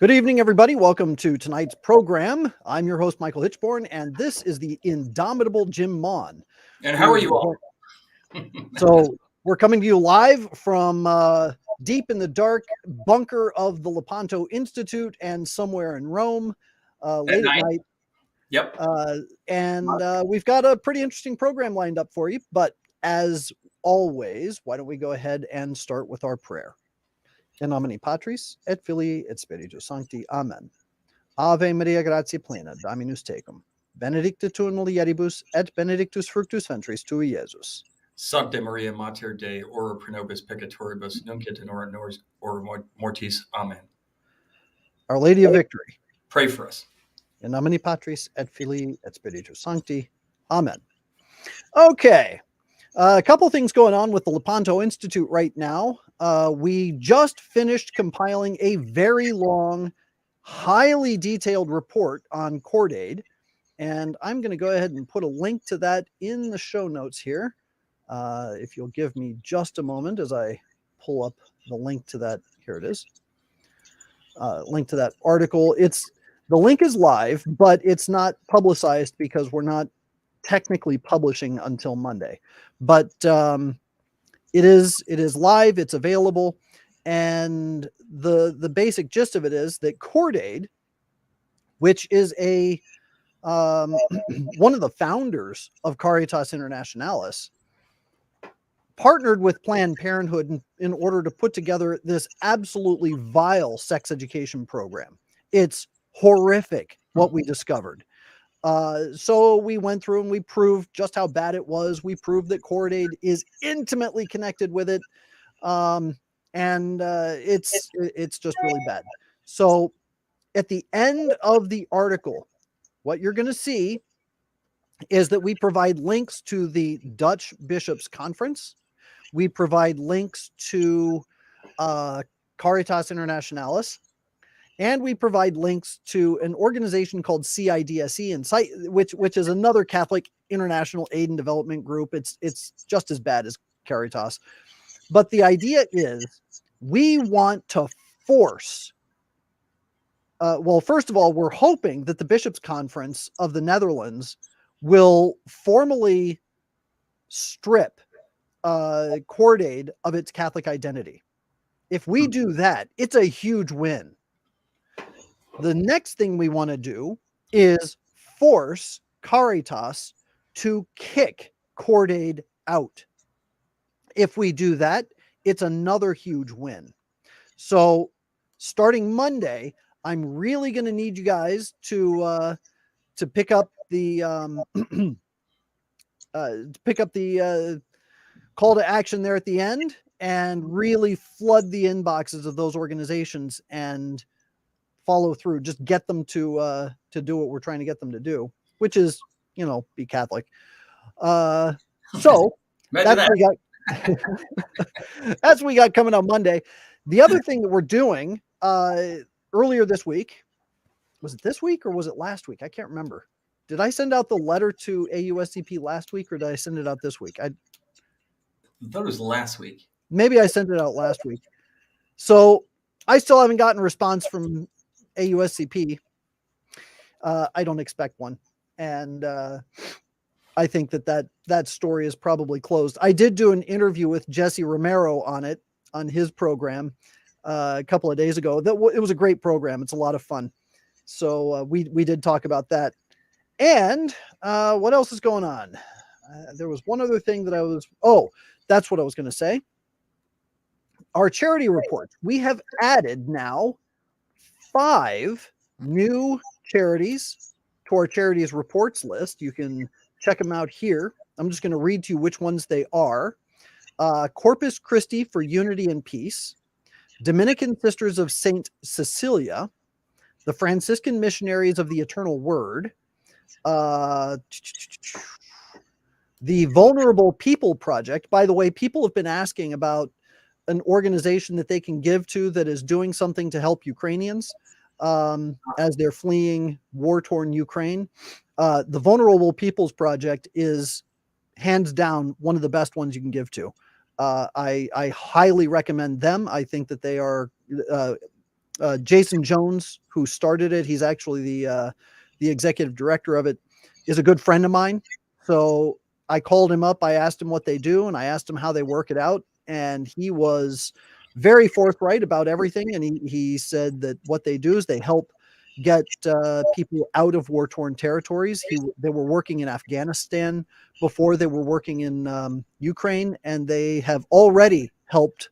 Good evening, everybody. Welcome to tonight's program. I'm your host, Michael Hitchborn, and this is the indomitable Jim Maughan. And how are you all? So we're coming to you live from deep in the dark bunker of the Lepanto Institute and somewhere in Rome, late at night. Yep. And we've got a pretty interesting program lined up for you. But as always, why don't we go ahead and start with our prayer? In nomine Patris et Filii et Spiritus Sancti. Amen. Ave Maria, gratia plena, Dominus tecum. Benedicta tu in mulieribus, et benedictus fructus ventris tui, Iesus. Sancta Maria Mater Dei, ora pro nobis peccatoribus, nunc et in hora mortis. Amen. Our Lady of Victory. Pray for us. In nomine Patris et Filii et Spiritus Sancti. Amen. Okay. A couple things going on with the Lepanto Institute right now. We just finished compiling a very long, highly detailed report on Cordaid, and I'm going to go ahead and put a link to that in the show notes here. If you'll give me just a moment as I pull up the link to that. Here it is. Link to that article. The link is live, but it's not publicized because we're not technically publishing until Monday. But it is live. It's available, and the basic gist of it is that Cordaid, which is a one of the founders of Caritas Internationalis, partnered with Planned Parenthood in order to put together this absolutely vile sex education program. It's horrific what we discovered. So we went through and we proved just how bad it was. We proved that Cordaid is intimately connected with it. It's just really bad. So at the end of the article, what you're going to see is that we provide links to the Dutch Bishops' Conference. We provide links to Caritas Internationalis. And we provide links to an organization called CIDSE, which is another Catholic international aid and development group. It's just as bad as Caritas. But the idea is we want to force. Well, first of all, we're hoping that the Bishops' Conference of the Netherlands will formally strip Cordaid of its Catholic identity. If we do that, it's a huge win. The next thing we want to do is force Caritas to kick Cordaid out. If we do that, it's another huge win. So starting Monday, I'm really going to need you guys to pick up the call to action there at the end and really flood the inboxes of those organizations and follow through. Just get them to do what we're trying to get them to do, which is, be Catholic. So that's what we got. That's what we got coming on Monday. The other thing that we're doing earlier this week, was it this week or was it last week? I can't remember. Did I send out the letter to AUSCP last week or did I send it out this week? I thought it was last week. Maybe I sent it out last week. So I still haven't gotten a response from AUSCP. I don't expect one. And I think that story is probably closed. I did do an interview with Jesse Romero on his program a couple of days ago. It was a great program. It's a lot of fun. So we did talk about that. And what else is going on? There was one other thing that that's what I was going to say. Our charity reports. We have added now 5 new charities to our charities reports list. You can check them out here. I'm just going to read to you which ones they are. Corpus Christi for Unity and Peace, Dominican Sisters of Saint Cecilia, the Franciscan Missionaries of the Eternal Word, the Vulnerable People Project. By the way, people have been asking about an organization that they can give to that is doing something to help Ukrainians as they're fleeing war-torn Ukraine. The Vulnerable Peoples Project is hands down one of the best ones you can give to. I highly recommend them. I think that they are Jason Jones, who started it, he's actually the executive director of it, is a good friend of mine. So I called him up. I asked him what they do, and I asked him how they work it out. And he was very forthright about everything. And he said that what they do is they help get people out of war-torn territories. They were working in Afghanistan before. They were working in Ukraine, and they have already helped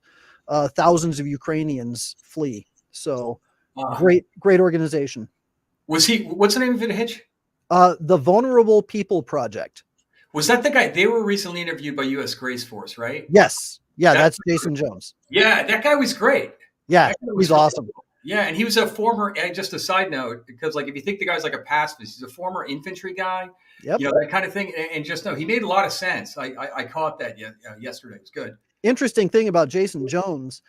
thousands of Ukrainians flee. So great organization. What's the name of it, Hitch? The Vulnerable People Project. Was that the guy? They were recently interviewed by U.S. Grace Force, right? Yes. Yeah, that's Jason Jones. Yeah, that guy was great. Yeah, he's awesome. Yeah, and he was a former, just a side note, because like if you think the guy's like a pacifist, he's a former infantry guy, yep. That kind of thing. And just know he made a lot of sense. I caught that yesterday. It was good. Interesting thing about Jason Jones,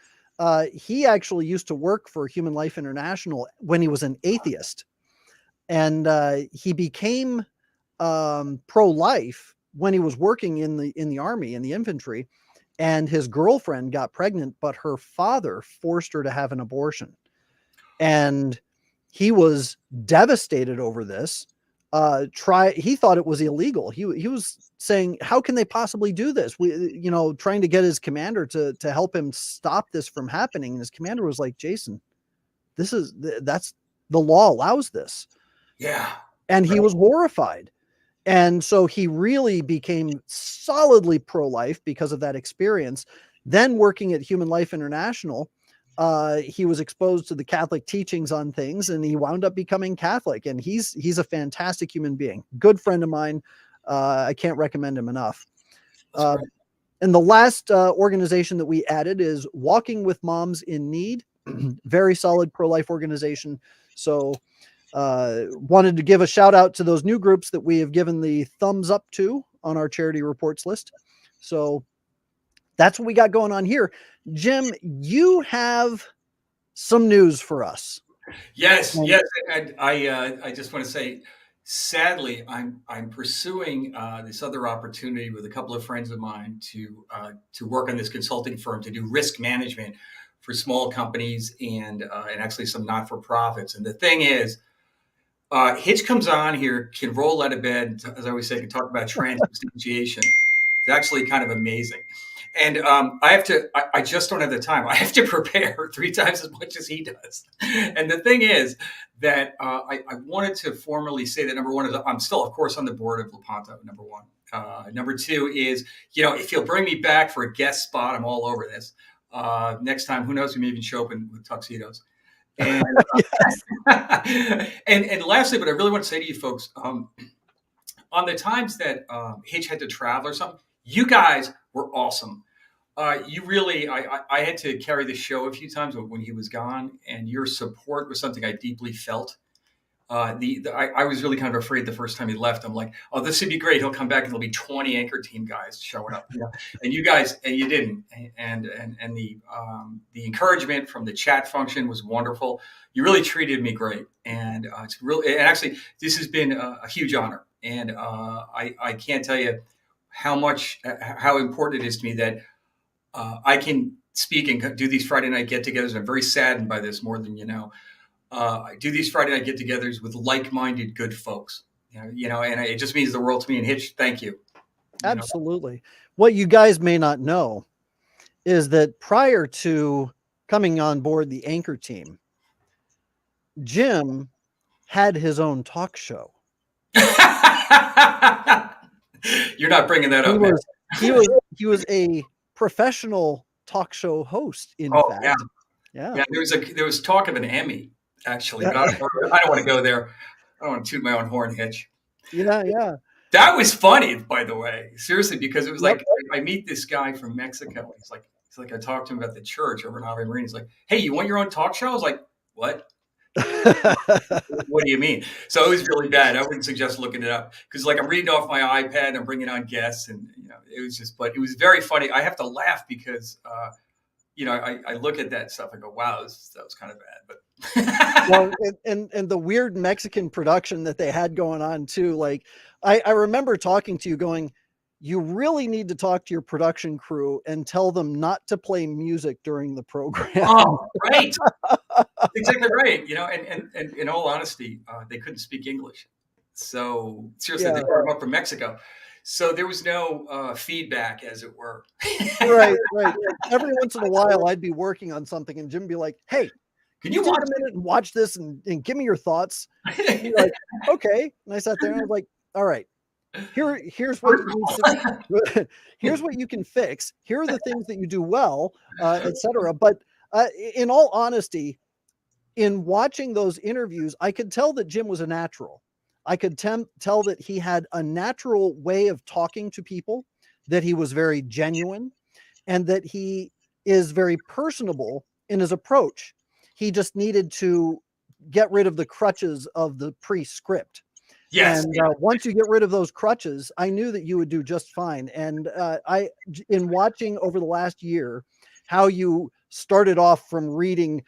he actually used to work for Human Life International when he was an atheist. And he became pro-life when he was working in the army, in the infantry, and his girlfriend got pregnant, but her father forced her to have an abortion. And he was devastated over this. He thought it was illegal. He was saying, how can they possibly do this? Trying to get his commander to help him stop this from happening. And his commander was like, Jason, that's the law allows this. Yeah. And he was horrified. And so he really became solidly pro-life because of that experience. Then working at Human Life International, he was exposed to the Catholic teachings on things, and he wound up becoming Catholic. And he's a fantastic human being. Good friend of mine. I can't recommend him enough. And the last organization that we added is Walking with Moms in Need. Very solid pro-life organization. So wanted to give a shout out to those new groups that we have given the thumbs up to on our charity reports list. So that's what we got going on here. Jim, you have some news for us. Yes. And I just want to say, sadly, I'm pursuing this other opportunity with a couple of friends of mine to work on this consulting firm to do risk management for small companies and actually some not-for-profits. And the thing is, Hitch comes on here, can roll out of bed, as I always say, can talk about transubstantiation. It's actually kind of amazing. And I just don't have the time. I have to prepare 3 times as much as he does. And the thing is that I wanted to formally say that, number one, is I'm still, of course, on the board of Lepanto, number one. Number two is, if you'll bring me back for a guest spot, I'm all over this. Next time, who knows, we may even show up with tuxedos. And, and lastly, but I really want to say to you folks, on the times that Hitch had to travel or something, you guys were awesome. You really, I had to carry the show a few times when he was gone, and your support was something I deeply felt. I was really kind of afraid the first time he left. I'm like, oh, this would be great. He'll come back and there'll be 20 anchor team guys showing up. And you guys, and you didn't. And the encouragement from the chat function was wonderful. You really treated me great. And it's really, and actually, this has been a huge honor. And I can't tell you how important it is to me that I can speak and do these Friday night get-togethers. I'm very saddened by this more than you know. I do these Friday night get-togethers with like-minded good folks, and it just means the world to me. And Hitch, thank you. Absolutely. What you guys may not know is that prior to coming on board the anchor team, Jim had his own talk show. You're not bringing that up. He was a professional talk show host. In fact, yeah. There was talk of an Emmy. Actually, but I don't want to go there. I don't want to toot my own horn, Hitch. Yeah. That was funny, by the way. Seriously, because it was like I meet this guy from Mexico. He's like I talked to him about the church over in Ave Maria. He's like, "Hey, you want your own talk show?" I was like, "What? What do you mean?" So it was really bad. I wouldn't suggest looking it up because, like, I'm reading off my iPad, I'm bringing on guests, and it was just. But it was very funny. I have to laugh because. I look at that stuff. I go, "Wow, that was kind of bad." But well, and the weird Mexican production that they had going on too. Like, I remember talking to you, going, "You really need to talk to your production crew and tell them not to play music during the program." Oh, right. exactly right. And in all honesty, they couldn't speak English. So seriously, Yeah, they brought them up from Mexico. So there was no feedback, as it were. right, right. Every once in a while, I'd be working on something, and Jim would be like, "Hey, Can can you you take watch? a minute and watch this and give me your thoughts?" And be like, "Okay." And I sat there and I was like, "All right, here's what needs to, here's what you can fix. Here are the things that you do well, etc." But in all honesty, in watching those interviews, I could tell that Jim was a natural. I could tell that he had a natural way of talking to people, that he was very genuine, and that he is very personable in his approach. He just needed to get rid of the crutches of the pre-script. Yes, And once you get rid of those crutches, I knew that you would do just fine. And in watching over the last year, how you started off from reading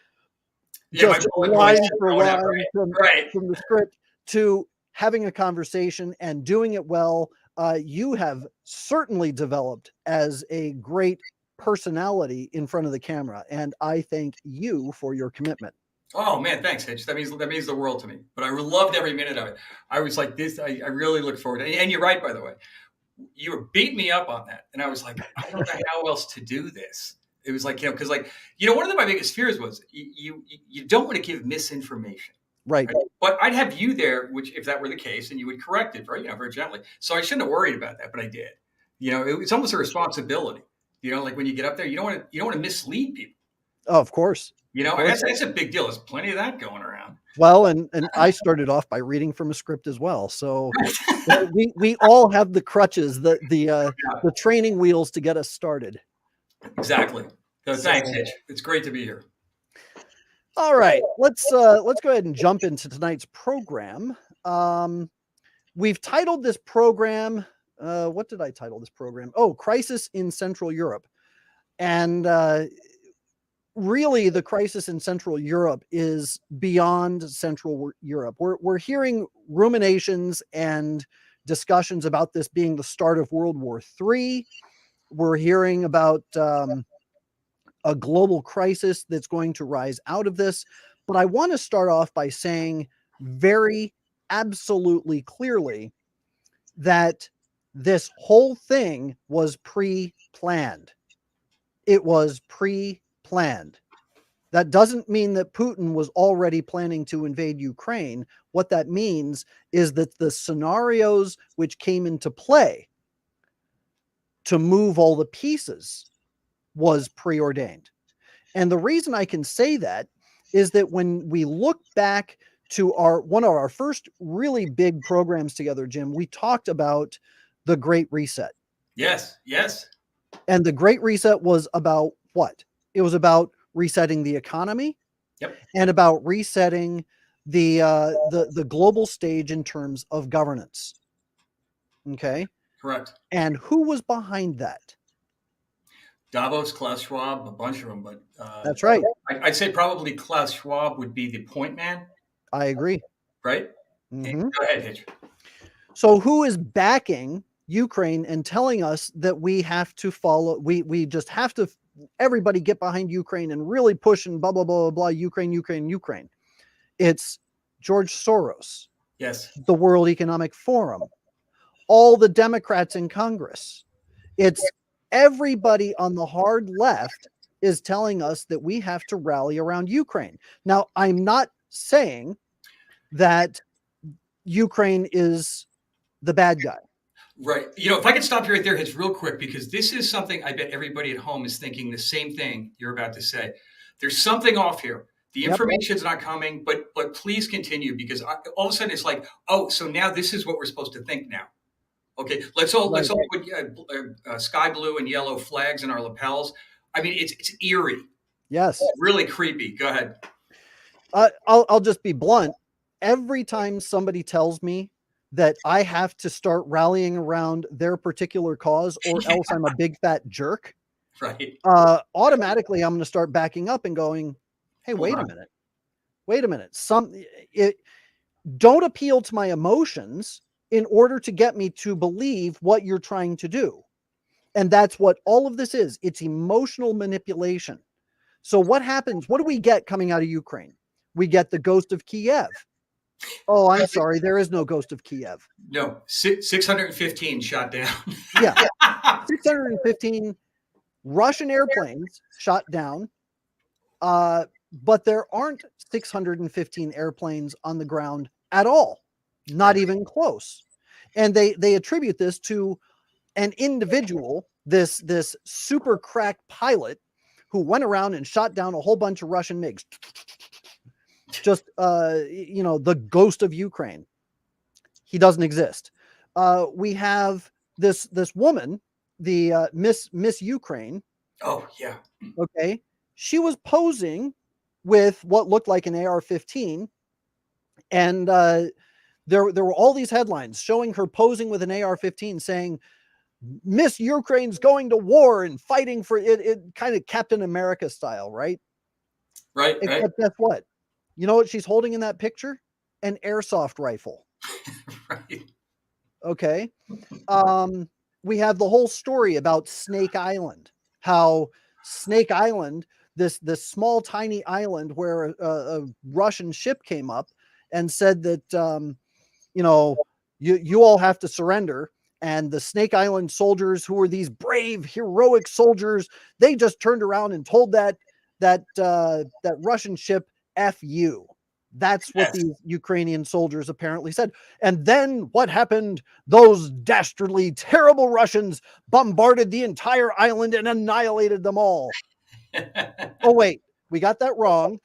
yeah, my just bullet line points for going out, line right. from the script to having a conversation and doing it well, you have certainly developed as a great personality in front of the camera. And I thank you for your commitment. Oh man, thanks, Hitch. That means the world to me. But I loved every minute of it. I was like this. I really look forward to it. And you're right, by the way. You were beating me up on that, and I was like, I don't know how else to do this. It was like because one of my biggest fears was you don't want to give misinformation. Right. Right? But I'd have you there, which if that were the case, and you would correct it very gently. So I shouldn't have worried about that, but I did. It's almost a responsibility. Like when you get up there, you don't want to mislead people. Oh, of course. And that's a big deal. There's plenty of that going around. Well, and I started off by reading from a script as well. So we all have the crutches, the training wheels to get us started. Exactly. So thanks, Hitch. It's great to be here. All right, let's go ahead and jump into tonight's program. We've titled this program. What did I title this program? Oh, Crisis in Central Europe. And really, the crisis in Central Europe is beyond Central Europe. We're hearing ruminations and discussions about this being the start of World War III. We're hearing about a global crisis that's going to rise out of this. But I want to start off by saying very absolutely clearly that this whole thing was pre-planned. It was pre-planned. That doesn't mean that Putin was already planning to invade Ukraine. What that means is that the scenarios which came into play to move all the pieces was preordained. And the reason I can say that is that when we look back to one of our first really big programs together, Jim, we talked about the Great Reset. Yes. And the Great Reset was about what? It was about resetting the economy. Yep. And about resetting the global stage in terms of governance. Okay. Correct. And who was behind that? Davos, Klaus Schwab, a bunch of them, but that's right. I'd say probably Klaus Schwab would be the point man. I agree. Right? Mm-hmm. Go ahead, Hitch. So who is backing Ukraine and telling us that we have to follow, we just have to, everybody get behind Ukraine and really push and blah, blah, blah, blah, blah, Ukraine. It's George Soros. Yes. The World Economic Forum. All the Democrats in Congress. It's everybody on the hard left is telling us that we have to rally around Ukraine. Now, I'm not saying that Ukraine is the bad guy. Right. If I could stop you right there, Hitch, real quick, because this is something I bet everybody at home is thinking the same thing you're about to say. There's something off here. The information's not coming, but please continue, because all of a sudden it's like, oh, so now this is what we're supposed to think now. Okay, let's all put sky blue and yellow flags in our lapels. I mean, it's eerie. Yes. It's really creepy. Go ahead. I'll just be blunt. Every time somebody tells me that I have to start rallying around their particular cause, or else I'm a big fat jerk, right? Automatically I'm going to start backing up and going, hey, wait a minute. Don't appeal to my emotions in order to get me to believe what you're trying to do. And that's what all of this is. It's emotional manipulation. So what happens? What do we get coming out of Ukraine? We get the ghost of Kiev. Oh, I'm sorry. There is no ghost of Kiev. No, 615 shot down. Yeah. 615 Russian airplanes shot down. But there aren't 615 airplanes on the ground at all. Not even close. And they attribute this to an individual, this super crack pilot who went around and shot down a whole bunch of Russian MiGs. Just the ghost of Ukraine. He doesn't exist. We have this woman, the Miss Ukraine. Oh yeah. Okay, she was posing with what looked like an AR-15, and there were all these headlines showing her posing with an AR-15, saying Miss Ukraine's going to war and fighting for it kind of Captain America style, right? Right. Except guess what? You know what she's holding in that picture? An airsoft rifle. Right. Okay. We have the whole story about Snake Island, how Snake Island, this small tiny island where a Russian ship came up and said that you all have to surrender, and the Snake Island soldiers, who were these brave heroic soldiers, they just turned around and told that Russian ship, F you. That's what these Ukrainian soldiers apparently said. And then what happened? Those dastardly, terrible Russians bombarded the entire island and annihilated them all. Oh, wait, we got that wrong.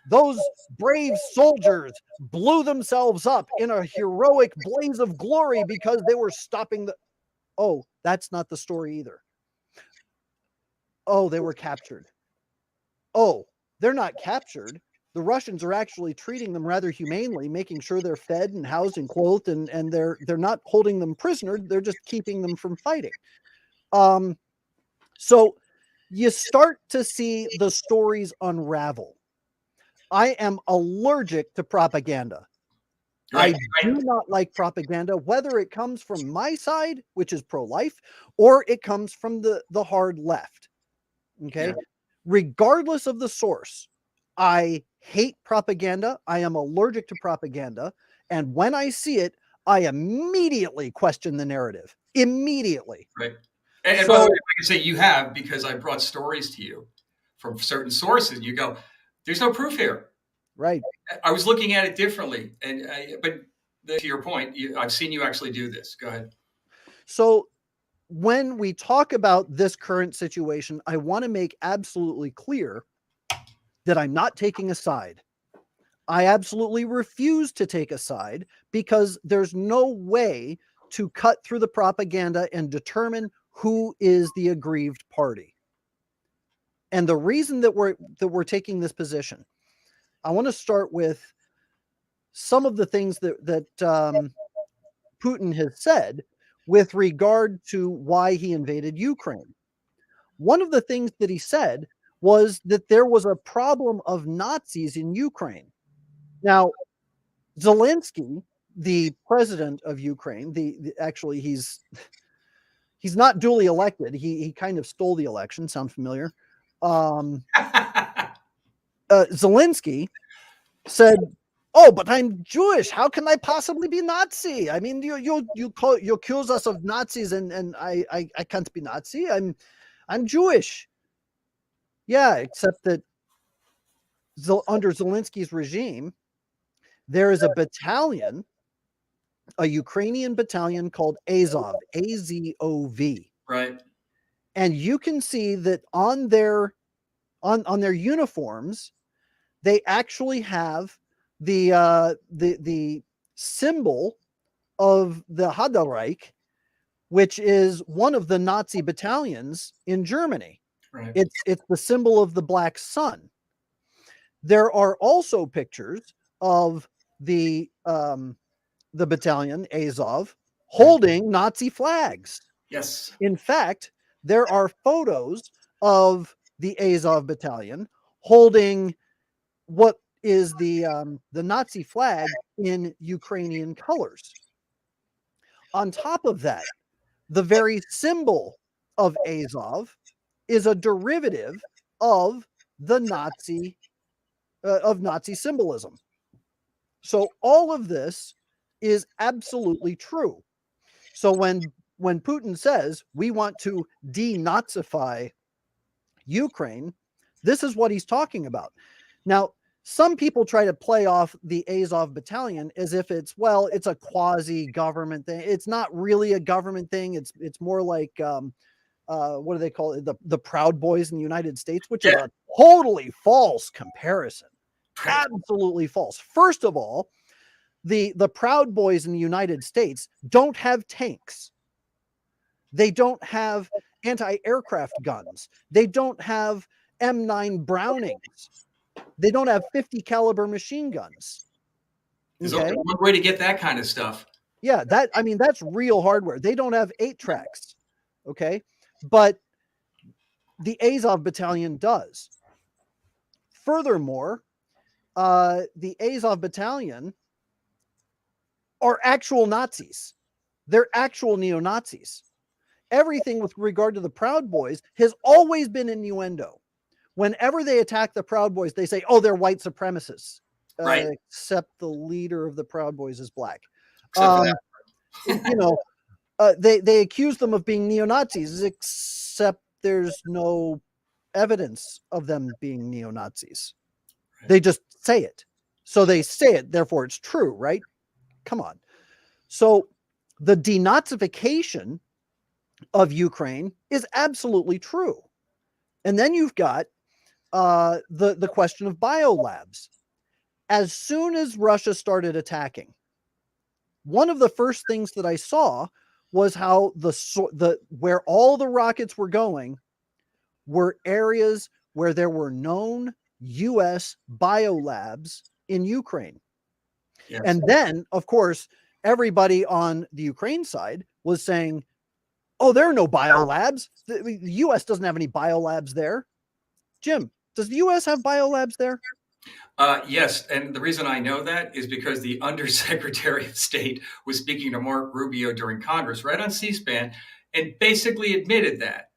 Those brave soldiers blew themselves up in a heroic blaze of glory because they were stopping the... Oh, that's not the story either. Oh, they were captured. Oh, they're not captured. The Russians are actually treating them rather humanely, making sure they're fed and housed and clothed, and they're not holding them prisoner. They're just keeping them from fighting. So you start to see the stories unravel. I am allergic to propaganda. Right. I do not like propaganda, whether it comes from my side, which is pro-life, or it comes from the hard left. Okay. Yeah. Regardless of the source, I hate propaganda. I am allergic to propaganda. And when I see it, I immediately question the narrative. Immediately. Right. And so, by the way, like I say, you have, because I brought stories to you from certain sources. You go, there's no proof here. Right. I was looking at it differently. But to your point, I've seen you actually do this. Go ahead. So when we talk about this current situation, I want to make absolutely clear that I'm not taking a side. I absolutely refuse to take a side, because there's no way to cut through the propaganda and determine who is the aggrieved party. And the reason that we're taking this position, I want to start with some of the things that Putin has said with regard to why he invaded Ukraine. One of the things that he said was that there was a problem of Nazis in Ukraine. Now, Zelensky, the president of Ukraine, actually he's not duly elected. He kind of stole the election. Sound familiar? Zelensky said, "Oh, but I'm Jewish. How can I possibly be Nazi? I mean, you accuse us of Nazis, and I can't be Nazi. I'm Jewish." Yeah, except that under Zelensky's regime, there is a battalion, a Ukrainian battalion called Azov, A-Z-O-V. Right. And you can see that on their uniforms, they actually have the symbol of the Haderreich, which is one of the Nazi battalions in Germany. Right. It's the symbol of the Black Sun. There are also pictures of the battalion Azov holding Nazi flags. Yes. In fact, there are photos of the Azov battalion holding what is the Nazi flag in Ukrainian colors. On top of that, the very symbol of Azov is a derivative of the Nazi symbolism. So all of this is absolutely true. So when Putin says we want to denazify Ukraine, this is what he's talking about. Now, some people try to play off the Azov battalion as if it's a quasi government thing. It's not really a government thing. It's more like what do they call it? The Proud Boys in the United States, which is a totally false comparison. Absolutely false. First of all, the Proud Boys in the United States don't have tanks. They don't have anti-aircraft guns. They don't have M9 Brownings. They don't have 50 caliber machine guns. There's only one way to get that kind of stuff. Yeah, that's real hardware. They don't have 8 tracks. Okay. But the Azov battalion does. Furthermore, the Azov battalion are actual Nazis. They're actual neo-Nazis. Everything with regard to the Proud Boys has always been innuendo. Whenever they attack the Proud Boys, they say, "Oh, they're white supremacists." Right. Except the leader of the Proud Boys is black. Except they accuse them of being neo-Nazis, except there's no evidence of them being neo-Nazis. Right. They just say it. So they say it, therefore it's true, right? Come on. So the denazification of Ukraine is absolutely true. And then you've got the question of biolabs. As soon as Russia started attacking, one of the first things that I saw was how where all the rockets were going were areas where there were known U.S. biolabs in Ukraine. Yes. And then, of course, everybody on the Ukraine side was saying, "Oh, there are no biolabs. The U.S. doesn't have any biolabs there." Jim, does the U.S. have biolabs there? Yes, and the reason I know that is because the Undersecretary of State was speaking to Mark Rubio during Congress, right on C-SPAN, and basically admitted that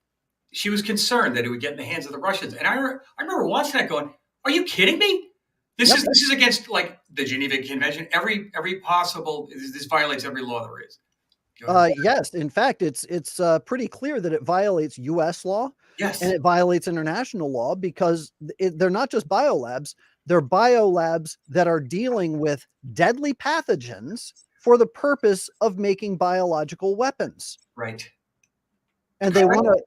she was concerned that it would get in the hands of the Russians. And I remember watching that, going, "Are you kidding me? This is against like the Geneva Convention. Every possible this violates every law there is." Yes, in fact, it's pretty clear that it violates U.S. law. Yes, and it violates international law because they're not just biolabs. They're biolabs that are dealing with deadly pathogens for the purpose of making biological weapons. Right. And they want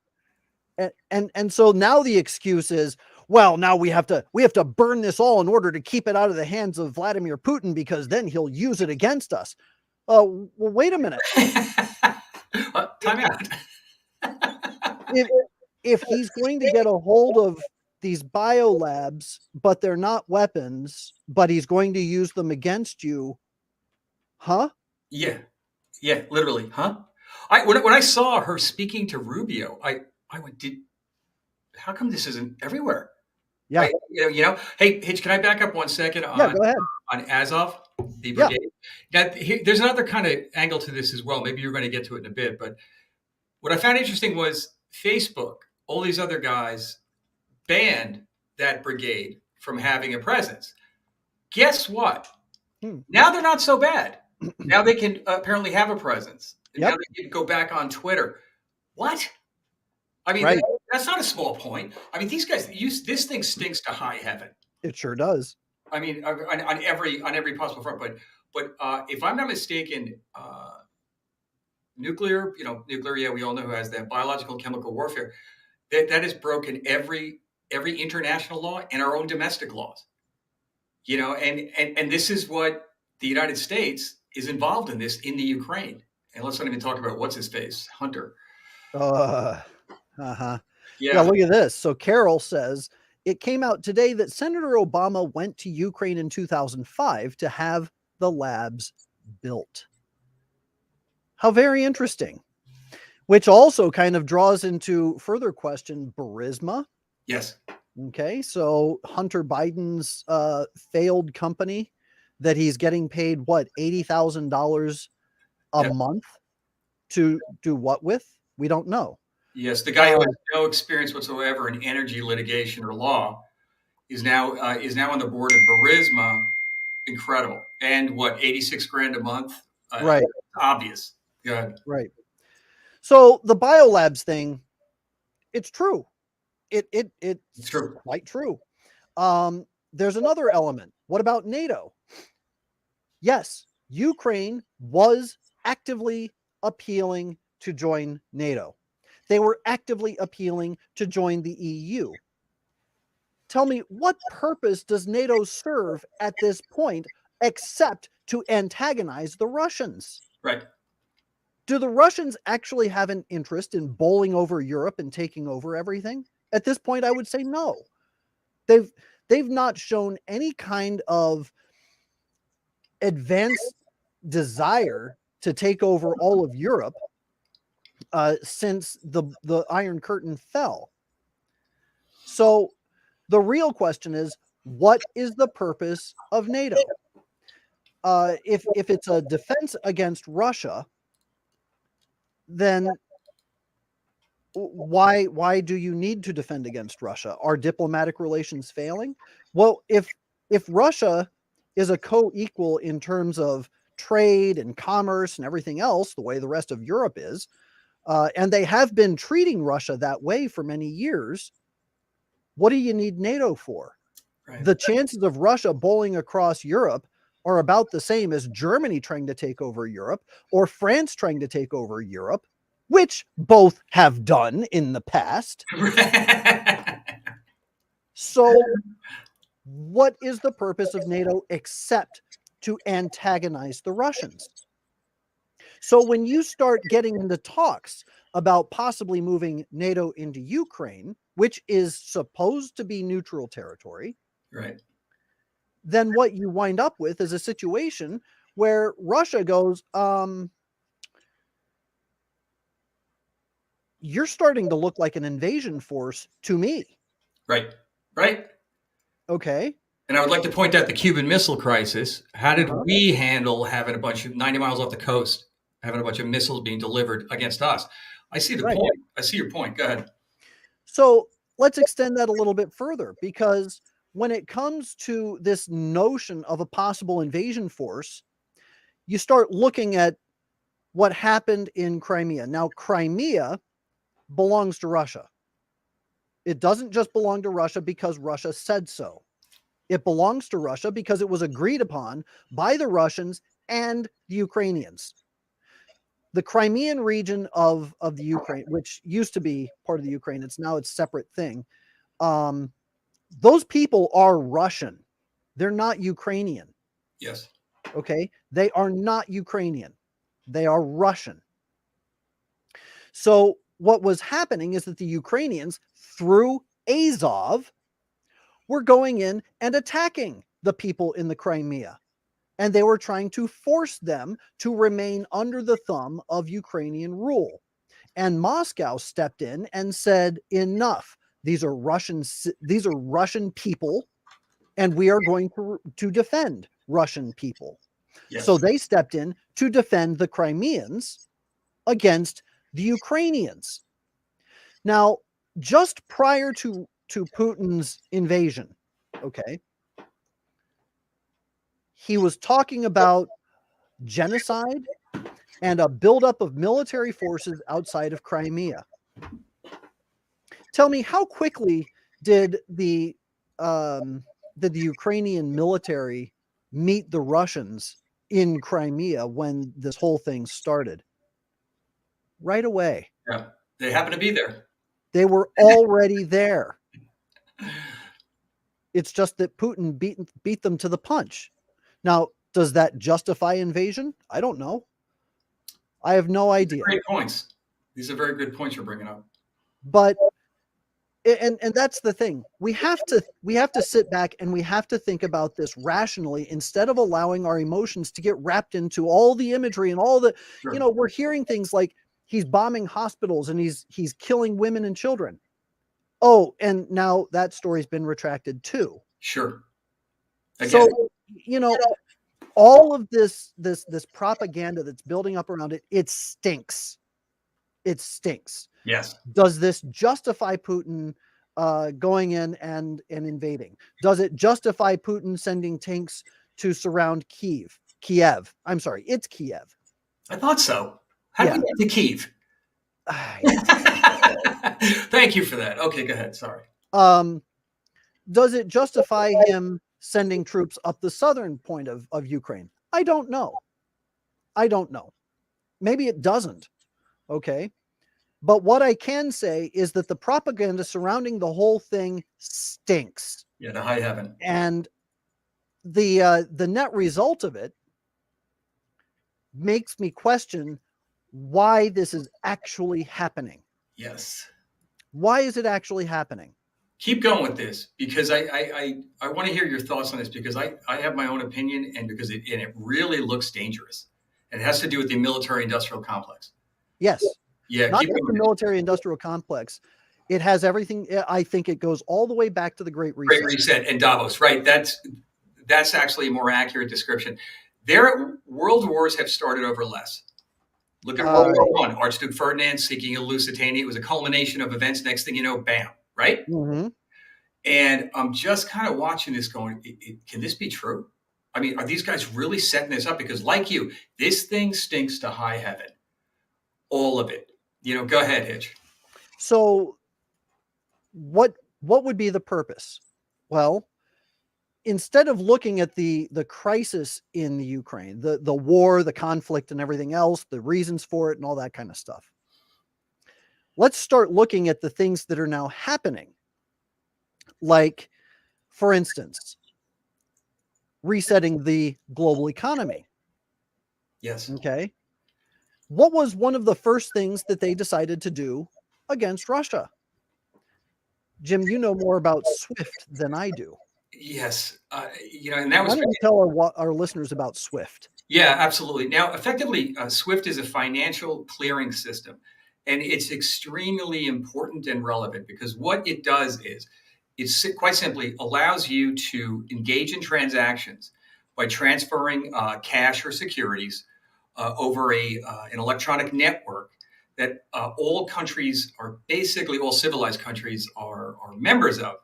to, and so now the excuse is, well, now we have to burn this all in order to keep it out of the hands of Vladimir Putin because then he'll use it against us. Well, wait a minute. Time out. If he's going to get a hold of these biolabs, but they're not weapons, but he's going to use them against you, huh? Yeah, literally, huh? When I saw her speaking to Rubio, I went, how come this isn't everywhere? Yeah, Hey, Hitch, can I back up 1 second? Go ahead. On Azov, the brigade. Now, there's another kind of angle to this as well. Maybe you're going to get to it in a bit, but what I found interesting was Facebook, all these other guys banned that brigade from having a presence. Guess what? Now they're not so bad. Now they can apparently have a presence. Now they can go back on Twitter. What? I mean, that's not a small point. I mean, these guys this thing stinks to high heaven. It sure does. I mean, on every possible front. But if I'm not mistaken, nuclear. Yeah, we all know who has that. Biological, chemical warfare. That has broken every international law and our own domestic laws. And this is what the United States is involved in this in the Ukraine. And let's not even talk about what's his face, Hunter. Yeah, look at this. So Carol says it came out today that Senator Obama went to Ukraine in 2005 to have the labs built. How very interesting. Which also kind of draws into further question Burisma. Yes. Okay, so Hunter Biden's failed company that he's getting paid, what, $80,000 a month to do what with? We don't know. Yes, the guy who has no experience whatsoever in energy litigation or law. is now on the board of Burisma. Incredible. And what, 86 grand a month? Right. Obvious. Good. Right. So the biolabs thing, it's true. It's True. quite true. There's another element. What about NATO? Yes, Ukraine was actively appealing to join NATO. They were actively appealing to join the EU. Tell me, what purpose does NATO serve at this point except to antagonize the Russians? Right. Do the Russians actually have an interest in bowling over Europe and taking over everything? At this point, I would say no. They've not shown any kind of advanced desire to take over all of Europe since the Iron Curtain fell. So the real question is, what is the purpose of NATO? If it's a defense against Russia, then why do you need to defend against Russia? Are diplomatic relations failing? Well, if Russia is a co-equal in terms of trade and commerce and everything else, the way the rest of Europe is, and they have been treating Russia that way for many years, what do you need NATO for? Right. The chances of Russia bowling across Europe are about the same as Germany trying to take over Europe or France trying to take over Europe, which both have done in the past. So what is the purpose of NATO except to antagonize the Russians? So when you start getting into talks about possibly moving NATO into Ukraine, which is supposed to be neutral territory, Right. then what you wind up with is a situation where Russia goes, you're starting to look like an invasion force to me. Right. Right. Okay. And I would like to point out the Cuban Missile Crisis. How did we handle having a bunch of 90 miles off the coast, having a bunch of missiles being delivered against us? I see the point. I see your point. Go ahead. So let's extend that a little bit further, because when it comes to this notion of a possible invasion force, you start looking at what happened in Crimea. Now, Crimea belongs to Russia. It doesn't just belong to Russia because Russia said so. It belongs to Russia because it was agreed upon by the Russians and the Ukrainians. The Crimean region of the Ukraine, which used to be part of the Ukraine, it's now a separate thing. Those people are Russian. They're not Ukrainian. Yes. Okay. They are not Ukrainian. They are Russian. So what was happening is that the Ukrainians, through Azov, were going in and attacking the people in the Crimea. And they were trying to force them to remain under the thumb of Ukrainian rule. And Moscow stepped in and said, enough. These are Russian people, and we are going to defend Russian people. Yes. So they stepped in to defend the Crimeans against the Ukrainians. Now, just prior to Putin's invasion, okay, he was talking about genocide and a buildup of military forces outside of Crimea. Tell me, how quickly did the Ukrainian military meet the Russians in Crimea when this whole thing started? Right away. Yeah. They happen to be there. They were already there. It's just that Putin beat them to the punch. Now, does that justify invasion? I don't know. I have no idea. Great points. These are very good points you're bringing up. But and that's the thing. We have to sit back and we have to think about this rationally instead of allowing our emotions to get wrapped into all the imagery and all the, Sure. you know, we're hearing things like he's bombing hospitals and he's killing women and children. Oh, and now that story's been retracted too. Sure. Again. So, you know, all of this propaganda that's building up around it, it stinks. It stinks. Yes. Does this justify Putin going in and invading? Does it justify Putin sending tanks to surround Kiev? I'm sorry, it's Kiev. I thought so. How Yeah. did we get to Kiev? Thank you for that. Okay, go ahead. Sorry. Does it justify him sending troops up the southern point of Ukraine? I don't know. I don't know. Maybe it doesn't. Okay. But what I can say is that the propaganda surrounding the whole thing stinks. Yeah, to high heaven. And the net result of it makes me question why this is actually happening. Yes. Why is it actually happening? Keep going with this, because I want to hear your thoughts on this, because I have my own opinion, and because it really looks dangerous. And it has to do with the military-industrial complex. Yes. Yeah. Not Keep just the going. military-industrial complex. It has everything. I think it goes all the way back to the Great Reset. Great Reset and Davos, right? That's actually a more accurate description. Their world wars have started over less. Look at World War I. Archduke Ferdinand seeking Lusitania. It was a culmination of events. Next thing you know, bam, right? Mm-hmm. And I'm just kind of watching this going, can this be true? I mean, are these guys really setting this up? Because like you, this thing stinks to high heaven. All of it. Go ahead, Hitch. So what would be the purpose? Well, instead of looking at the crisis in the Ukraine, the war, the conflict and everything else, the reasons for it and all that kind of stuff, let's start looking at the things that are now happening. Like, for instance, resetting the global economy. Yes. Okay. What was one of the first things that they decided to do against Russia? Jim, you know more about SWIFT than I do. Yes. And that was. Why don't you tell our listeners about SWIFT? Yeah, absolutely. Now, effectively, SWIFT is a financial clearing system, and it's extremely important and relevant, because what it does is it's quite simply allows you to engage in transactions by transferring cash or securities over an electronic network that all countries are basically all civilized countries are members of.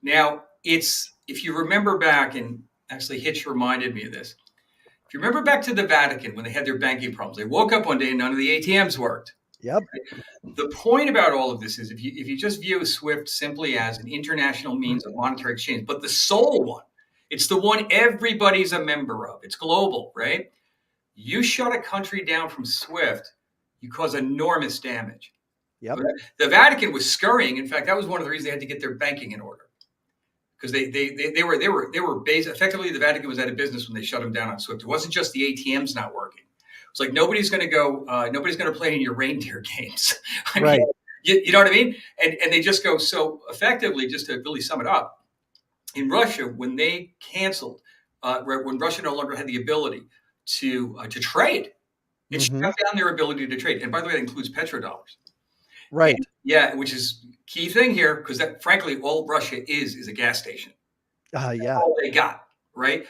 Now, if you remember back, and actually Hitch reminded me of this. If you remember back to the Vatican when they had their banking problems, they woke up one day and none of the ATMs worked. Yep. The point about all of this is if you just view SWIFT simply as an international means of monetary exchange, but the sole one, it's the one everybody's a member of. It's global, right? You shut a country down from SWIFT, you cause enormous damage. Yep. The Vatican was scurrying. In fact, that was one of the reasons they had to get their banking in order, because they were based effectively. The Vatican was out of business when they shut them down on SWIFT. It wasn't just the ATMs not working. It's like nobody's going to play in your reindeer games. I Right. mean, you know what I mean? And they just go, so effectively, just to really sum it up, in Russia, when they canceled, when Russia no longer had the ability to trade, it shut down their ability to trade. And by the way, that includes petrodollars. Right. And, yeah, which is key thing here, because that, frankly, all Russia is a gas station. Yeah. All they got, right?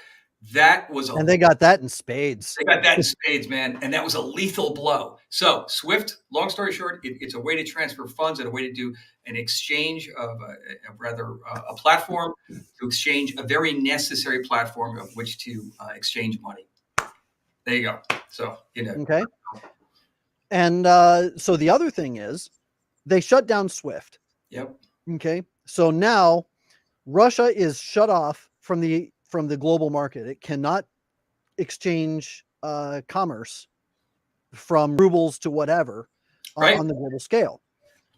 That was and they got that in spades. They got that in spades, man. And that was a lethal blow. So SWIFT, long story short, it's a way to transfer funds and a way to do an exchange of a platform to exchange, a very necessary platform of which to exchange money. There you go. So, Okay. And so the other thing is they shut down SWIFT. Yep. Okay. So now Russia is shut off from the global market. It cannot exchange commerce from rubles to whatever on the global scale.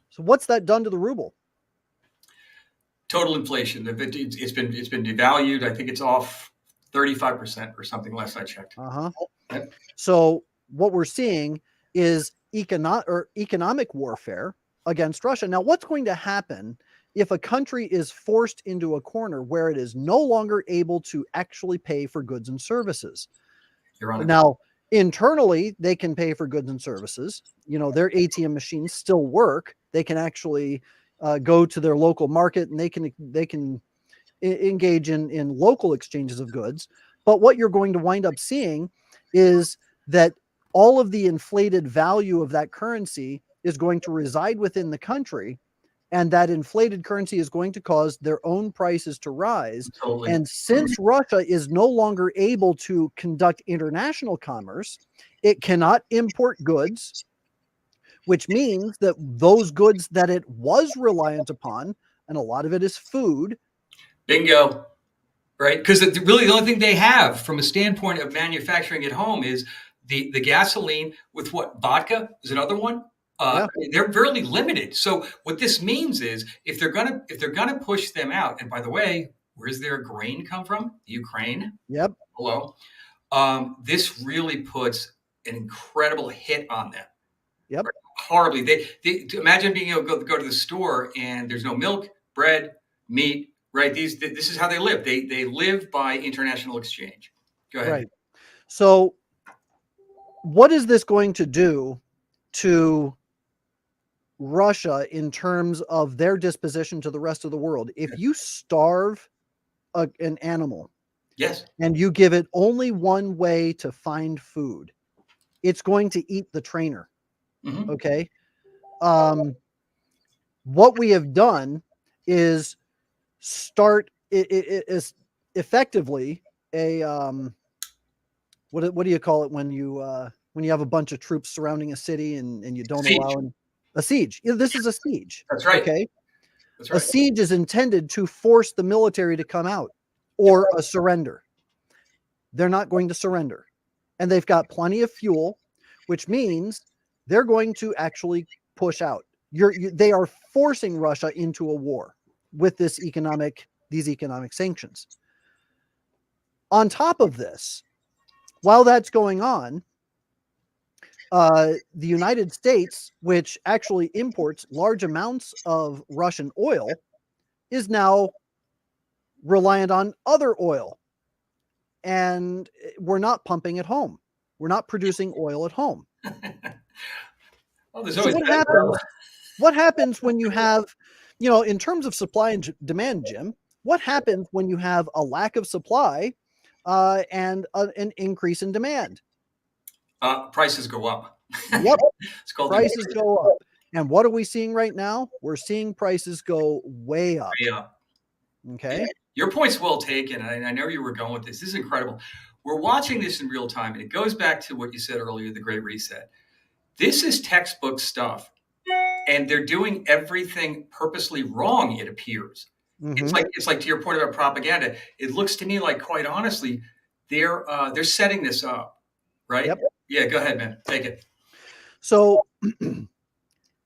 So what's that done to the ruble? Total inflation. It's been devalued. I think it's off 35% or something last I checked. Yep. So what we're seeing is economic warfare against Russia. Now, what's going to happen if a country is forced into a corner where it is no longer able to actually pay for goods and services? Now, internally, they can pay for goods and services. Their ATM machines still work. They can actually go to their local market and they can engage in local exchanges of goods. But what you're going to wind up seeing is that all of the inflated value of that currency is going to reside within the country, And that inflated currency is going to cause their own prices to rise. Totally. And since Russia is no longer able to conduct international commerce, it cannot import goods, which means that those goods that it was reliant upon, and a lot of it is food. Bingo. Right? Because really the only thing they have from a standpoint of manufacturing at home is the gasoline with what? Vodka is another one. Yeah. They're fairly limited. So what this means is if they're gonna push them out, and by the way, where's their grain come from? Ukraine. Yep. Hello. This really puts an incredible hit on them. Yep. Horribly. They imagine being able to go to the store and there's no milk, bread, meat. Right. This is how they live. They live by international exchange. Go ahead. Right. So what is this going to do to Russia in terms of their disposition to the rest of the world? If you starve an animal, yes, and you give it only one way to find food, it's going to eat the trainer. mm-hmm. Okay. What we have done is start it is effectively a what do you call it when you have a bunch of troops surrounding a city and you don't allow a siege. This is a siege. That's right. Okay. That's right. A siege is intended to force the military to come out, or a surrender. They're not going to surrender, and they've got plenty of fuel, which means they're going to actually push out. They are forcing Russia into a war with these economic sanctions. On top of this, while that's going on, the United States, which actually imports large amounts of Russian oil, is now reliant on other oil. And we're not pumping at home. We're not producing oil at home. Well, there's So always what happens when you have, in terms of supply and demand, Jim, what happens when you have a lack of supply and an increase in demand? Prices go up. Yep. It's called prices go up. And what are we seeing right now? We're seeing prices go way up. Yeah. Okay. Your point's well taken. I know you were going with this. This is incredible. We're watching this in real time, and it goes back to what you said earlier, the Great Reset. This is textbook stuff, and they're doing everything purposely wrong, it appears. Mm-hmm. It's like to your point about propaganda. It looks to me like, quite honestly, they're setting this up, right? Yep. Yeah, go ahead, man. Take it. So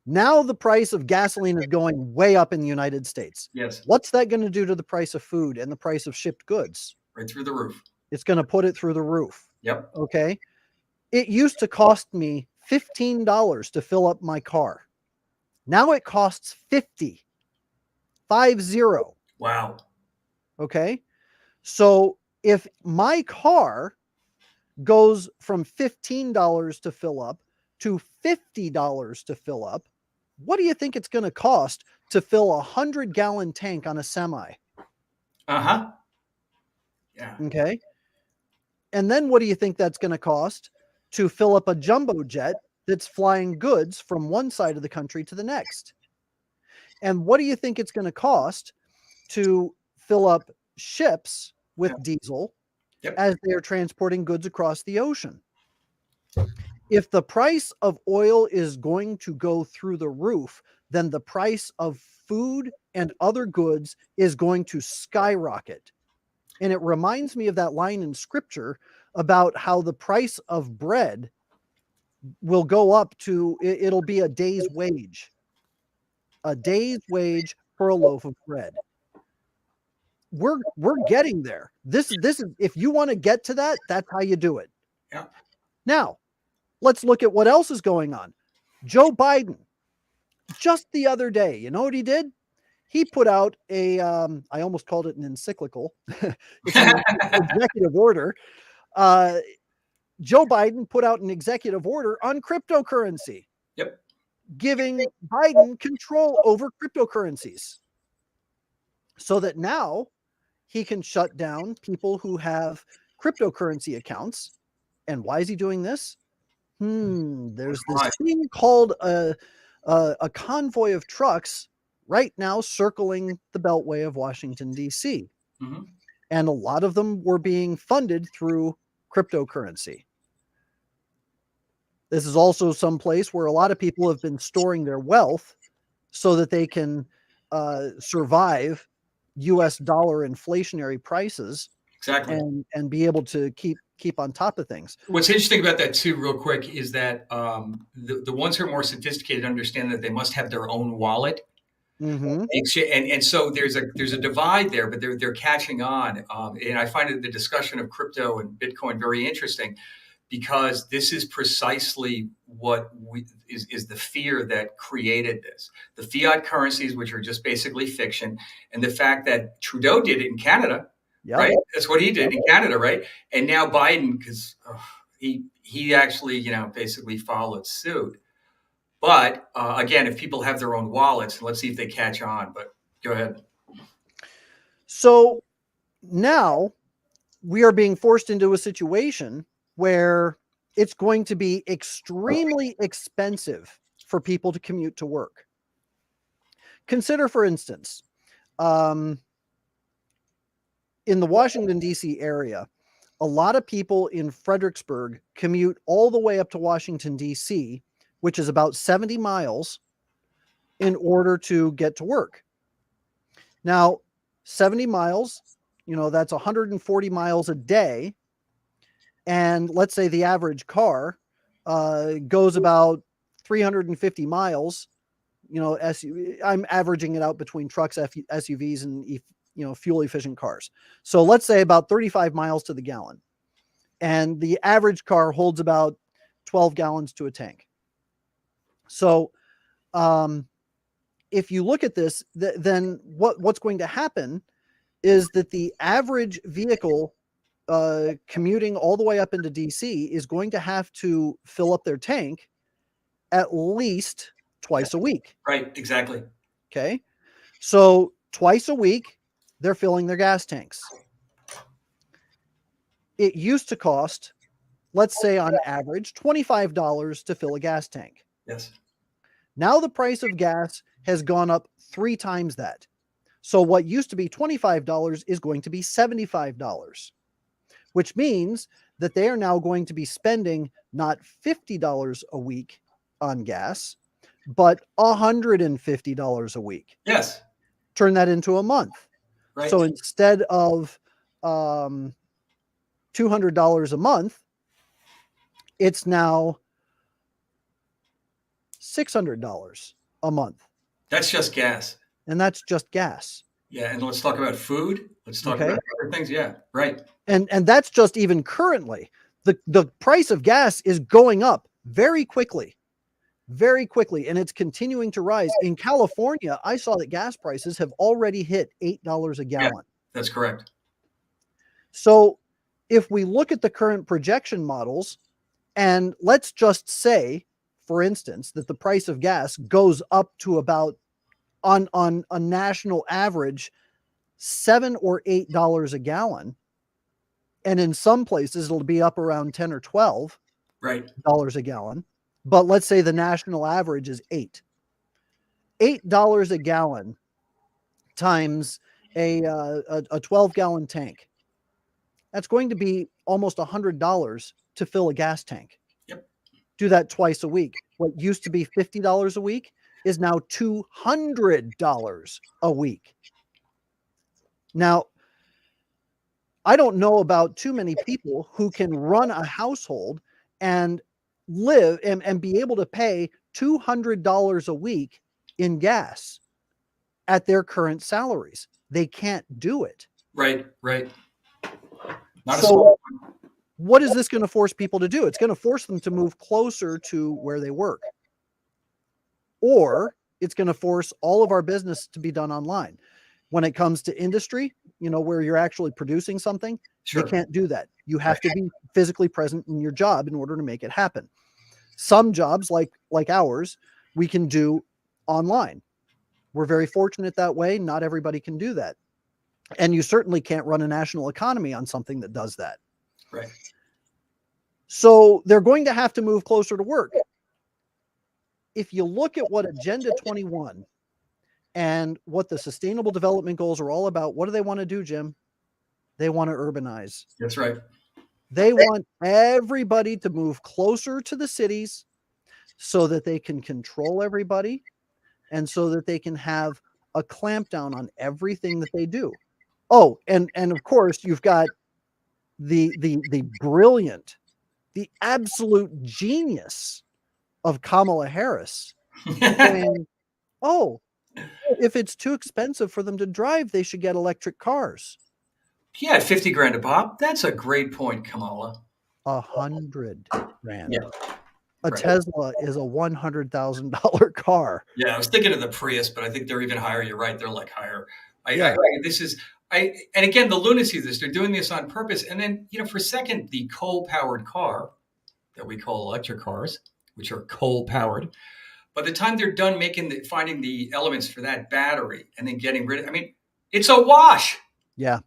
now the price of gasoline is going way up in the United States. Yes. What's that going to do to the price of food and the price of shipped goods? Right through the roof. It's going to put it through the roof. Yep. Okay. It used to cost me $15 to fill up my car. Now it costs $50. 50. Wow. Okay. So if my car goes from $15 to fill up to $50 to fill up, what do you think it's going to cost to fill a 100-gallon tank on a semi? Uh-huh. Yeah. Okay. And then what do you think that's going to cost to fill up a jumbo jet that's flying goods from one side of the country to the next? And what do you think it's going to cost to fill up ships with diesel as they are transporting goods across the ocean? If the price of oil is going to go through the roof, then the price of food and other goods is going to skyrocket. And it reminds me of that line in scripture about how the price of bread will go up to, it'll be a day's wage. A day's wage for a loaf of bread. We're getting there. This is, if you want to get to that, that's how you do it. Yeah. Now, let's look at what else is going on. Joe Biden, just the other day, you know what he did? He put out a, I almost called it an encyclical. It's an executive order. Joe Biden put out an executive order on cryptocurrency. Yep. Giving Biden control over cryptocurrencies so that now he can shut down people who have cryptocurrency accounts. And why is he doing this? There's this thing called a convoy of trucks right now circling the Beltway of Washington, D.C. Hmm. And a lot of them were being funded through cryptocurrency. This is also some place where a lot of people have been storing their wealth so that they can survive US dollar inflationary prices Exactly. and be able to keep on top of things. What's interesting about that too, real quick, is that the ones who are more sophisticated understand that they must have their own wallet. Mm-hmm. And so there's a divide there, but they're catching on. And I find the discussion of crypto and Bitcoin very interesting because this is precisely what is the fear that created this. The fiat currencies, which are just basically fiction, and the fact that Trudeau did it in Canada, Yep. right? That's what he did in Canada, right? And now Biden, because he actually basically followed suit. But again, if people have their own wallets, let's see if they catch on. But go ahead. So now we are being forced into a situation where it's going to be extremely expensive for people to commute to work. Consider, for instance, in the Washington, D.C. area, a lot of people in Fredericksburg commute all the way up to Washington, D.C., which is about 70 miles, in order to get to work. Now, 70 miles, that's 140 miles a day. And let's say the average car goes about 350 miles. I'm averaging it out between trucks, SUVs, and fuel efficient cars. So let's say about 35 miles to the gallon. And the average car holds about 12 gallons to a tank. So if you look at this, then what's going to happen is that the average vehicle commuting all the way up into DC is going to have to fill up their tank at least twice a week. Right, exactly. Okay. So twice a week, they're filling their gas tanks. It used to cost, let's say on average, $25 to fill a gas tank. Yes. Now the price of gas has gone up 3 times that. So what used to be $25 is going to be $75, which means that they are now going to be spending not $50 a week on gas, but $150 a week. Yes. Turn that into a month. Right. So instead of $200 a month, it's now $600 a month. That's just gas. And that's just gas. Yeah, and let's talk about food. Let's talk about other things. Yeah, right. And that's just even currently. The price of gas is going up very quickly, and it's continuing to rise. In California, I saw that gas prices have already hit $8 a gallon. Yeah, that's correct. So if we look at the current projection models, and let's just say, for instance, that the price of gas goes up to about, on a national average, $7 or $8 a gallon, and in some places it'll be up around $10 or $12 a gallon. But let's say the national average is $8 a gallon times a 12-gallon tank. That's going to be almost $100 to fill a gas tank. Yep. Do that twice a week. What used to be $50 a week is now $200 a week. Now, I don't know about too many people who can run a household and live and be able to pay $200 a week in gas at their current salaries. They can't do it. Right. Not so what is this going to force people to do? It's going to force them to move closer to where they work. Or it's going to force all of our business to be done online. When it comes to industry, where you're actually producing something, Sure. They can't do that. You have to be physically present in your job in order to make it happen. Some jobs like ours, we can do online. We're very fortunate that way. Not everybody can do that. And you certainly can't run a national economy on something that does that. Right. So they're going to have to move closer to work. If you look at what Agenda 21 And what the Sustainable Development Goals are all about, what do they want to do, Jim? They want to urbanize. That's right. They want everybody to move closer to the cities so that they can control everybody and so that they can have a clampdown on everything that they do. Oh, and of course you've got the brilliant, the absolute genius of Kamala Harris saying, "Oh, if it's too expensive for them to drive, they should get electric cars." Yeah, 50 grand a pop. That's a great point, Kamala. 100 grand. Yeah. A Right. Tesla is a $100,000 car. Yeah, I was thinking of the Prius, but I think they're even higher. You're right; they're like higher. Yeah. And again, the lunacy of this. They're doing this on purpose. And then, for a second, the coal-powered car that we call electric cars, which are coal-powered, by the time they're done finding the elements for that battery and then getting rid of, it's a wash. Yeah.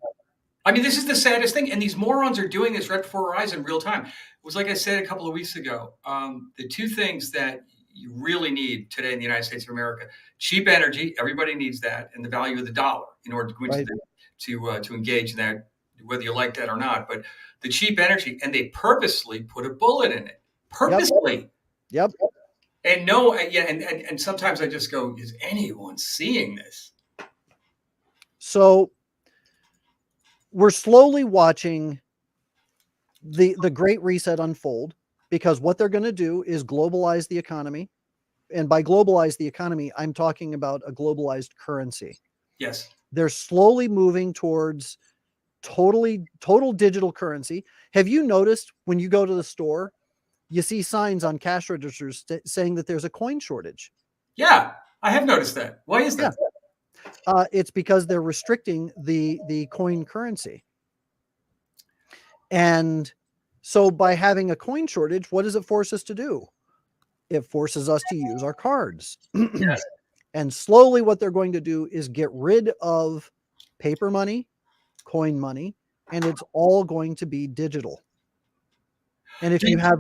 This is the saddest thing. And these morons are doing this right before our eyes in real time. It was like I said a couple of weeks ago, the two things that you really need today in the United States of America: cheap energy, everybody needs that, and the value of the dollar in order to go into to engage in that, whether you like that or not. But the cheap energy, and they purposely put a bullet in it. Purposely. Yep. And and sometimes I just go, is anyone seeing this? So we're slowly watching the Great Reset unfold, because what they're going to do is globalize the economy. And by globalize the economy, I'm talking about a globalized currency. Yes. They're slowly moving towards total digital currency. Have you noticed when you go to the store, you see signs on cash registers saying that there's a coin shortage? Yeah, I have noticed that. Why is that? It's because they're restricting the coin currency. And so by having a coin shortage, what does it force us to do? It forces us to use our cards. Yes. And slowly what they're going to do is get rid of paper money, coin money, and it's all going to be digital. And if you have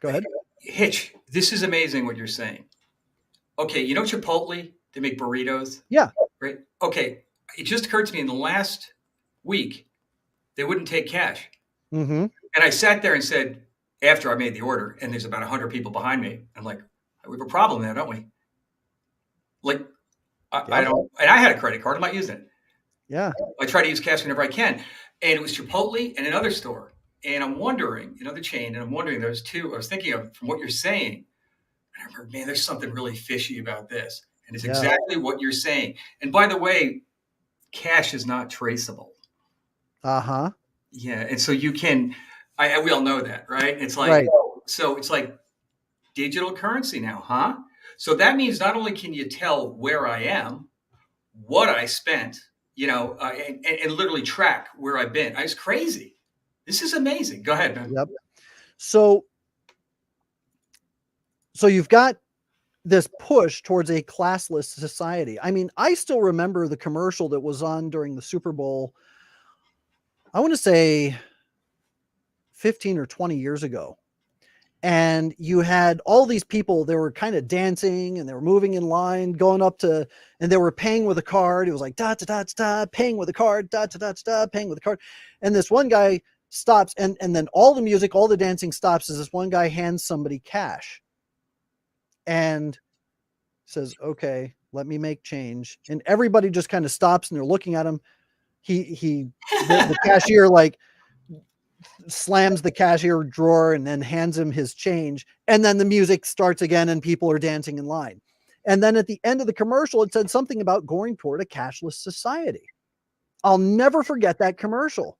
go ahead. Hitch, this is amazing what you're saying. Okay, Chipotle, they make burritos. Yeah. Right. Okay, it just occurred to me in the last week, they wouldn't take cash. Mm-hmm. And I sat there and said, after I made the order, and there's about 100 people behind me, I'm like, we have a problem there, don't we? Like, I don't, and I had a credit card. I'm not using it. Yeah. I try to use cash whenever I can. And it was Chipotle and another store. And I'm wondering, another chain, and I'm wondering, those two, I was thinking of from what you're saying. And I remember, man, there's something really fishy about this. And it's exactly what you're saying. And by the way, cash is not traceable. Uh-huh. Yeah. And so you can, we all know that, right? It's like, right. So it's like digital currency now, huh? So that means not only can you tell where I am, what I spent, and literally track where I've been. It's crazy. This is amazing. Go ahead, man. Yep. So you've got this push towards a classless society. I still remember the commercial that was on during the Super Bowl, I want to say 15 or 20 years ago. And you had all these people, they were kind of dancing and they were moving in line, going up to, and they were paying with a card. It was like, da, da, da, da, paying with a card, da, da, da, da, paying with a card. And this one guy stops, and then all the music, all the dancing stops as this one guy hands somebody cash and says, okay, let me make change. And everybody just kind of stops and they're looking at him. The cashier slams the cashier drawer and then hands him his change. And then the music starts again and people are dancing in line. And then at the end of the commercial, it said something about going toward a cashless society. I'll never forget that commercial.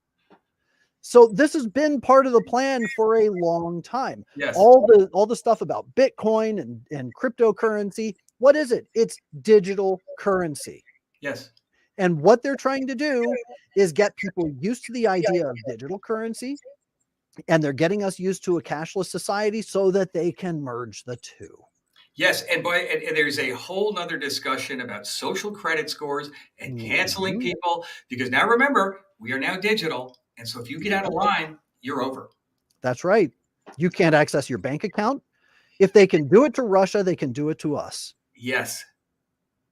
So this has been part of the plan for a long time. Yes. All the stuff about Bitcoin and cryptocurrency. What is it? It's digital currency. Yes. And what they're trying to do is get people used to the idea of digital currency, and they're getting us used to a cashless society so that they can merge the two. Yes, and there's a whole nother discussion about social credit scores and canceling people, because now remember, we are now digital. And so if you get out of line, you're over. That's right. You can't access your bank account. If they can do it to Russia, they can do it to us. Yes.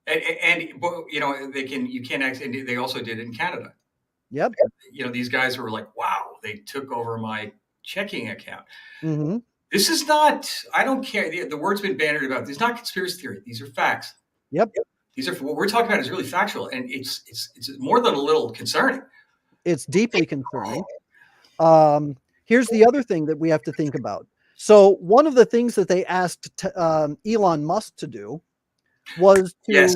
and you can't actually. They also did it in Canada. Yep. These guys were like, wow, they took over my checking account. Mm-hmm. This is not. I don't care. The word's been bannered about. This is not conspiracy theory. These are facts. Yep. These are what we're talking about is really factual, and it's more than a little concerning. It's deeply concerning. Here's the other thing that we have to think about. So one of the things that they asked Elon Musk to do was to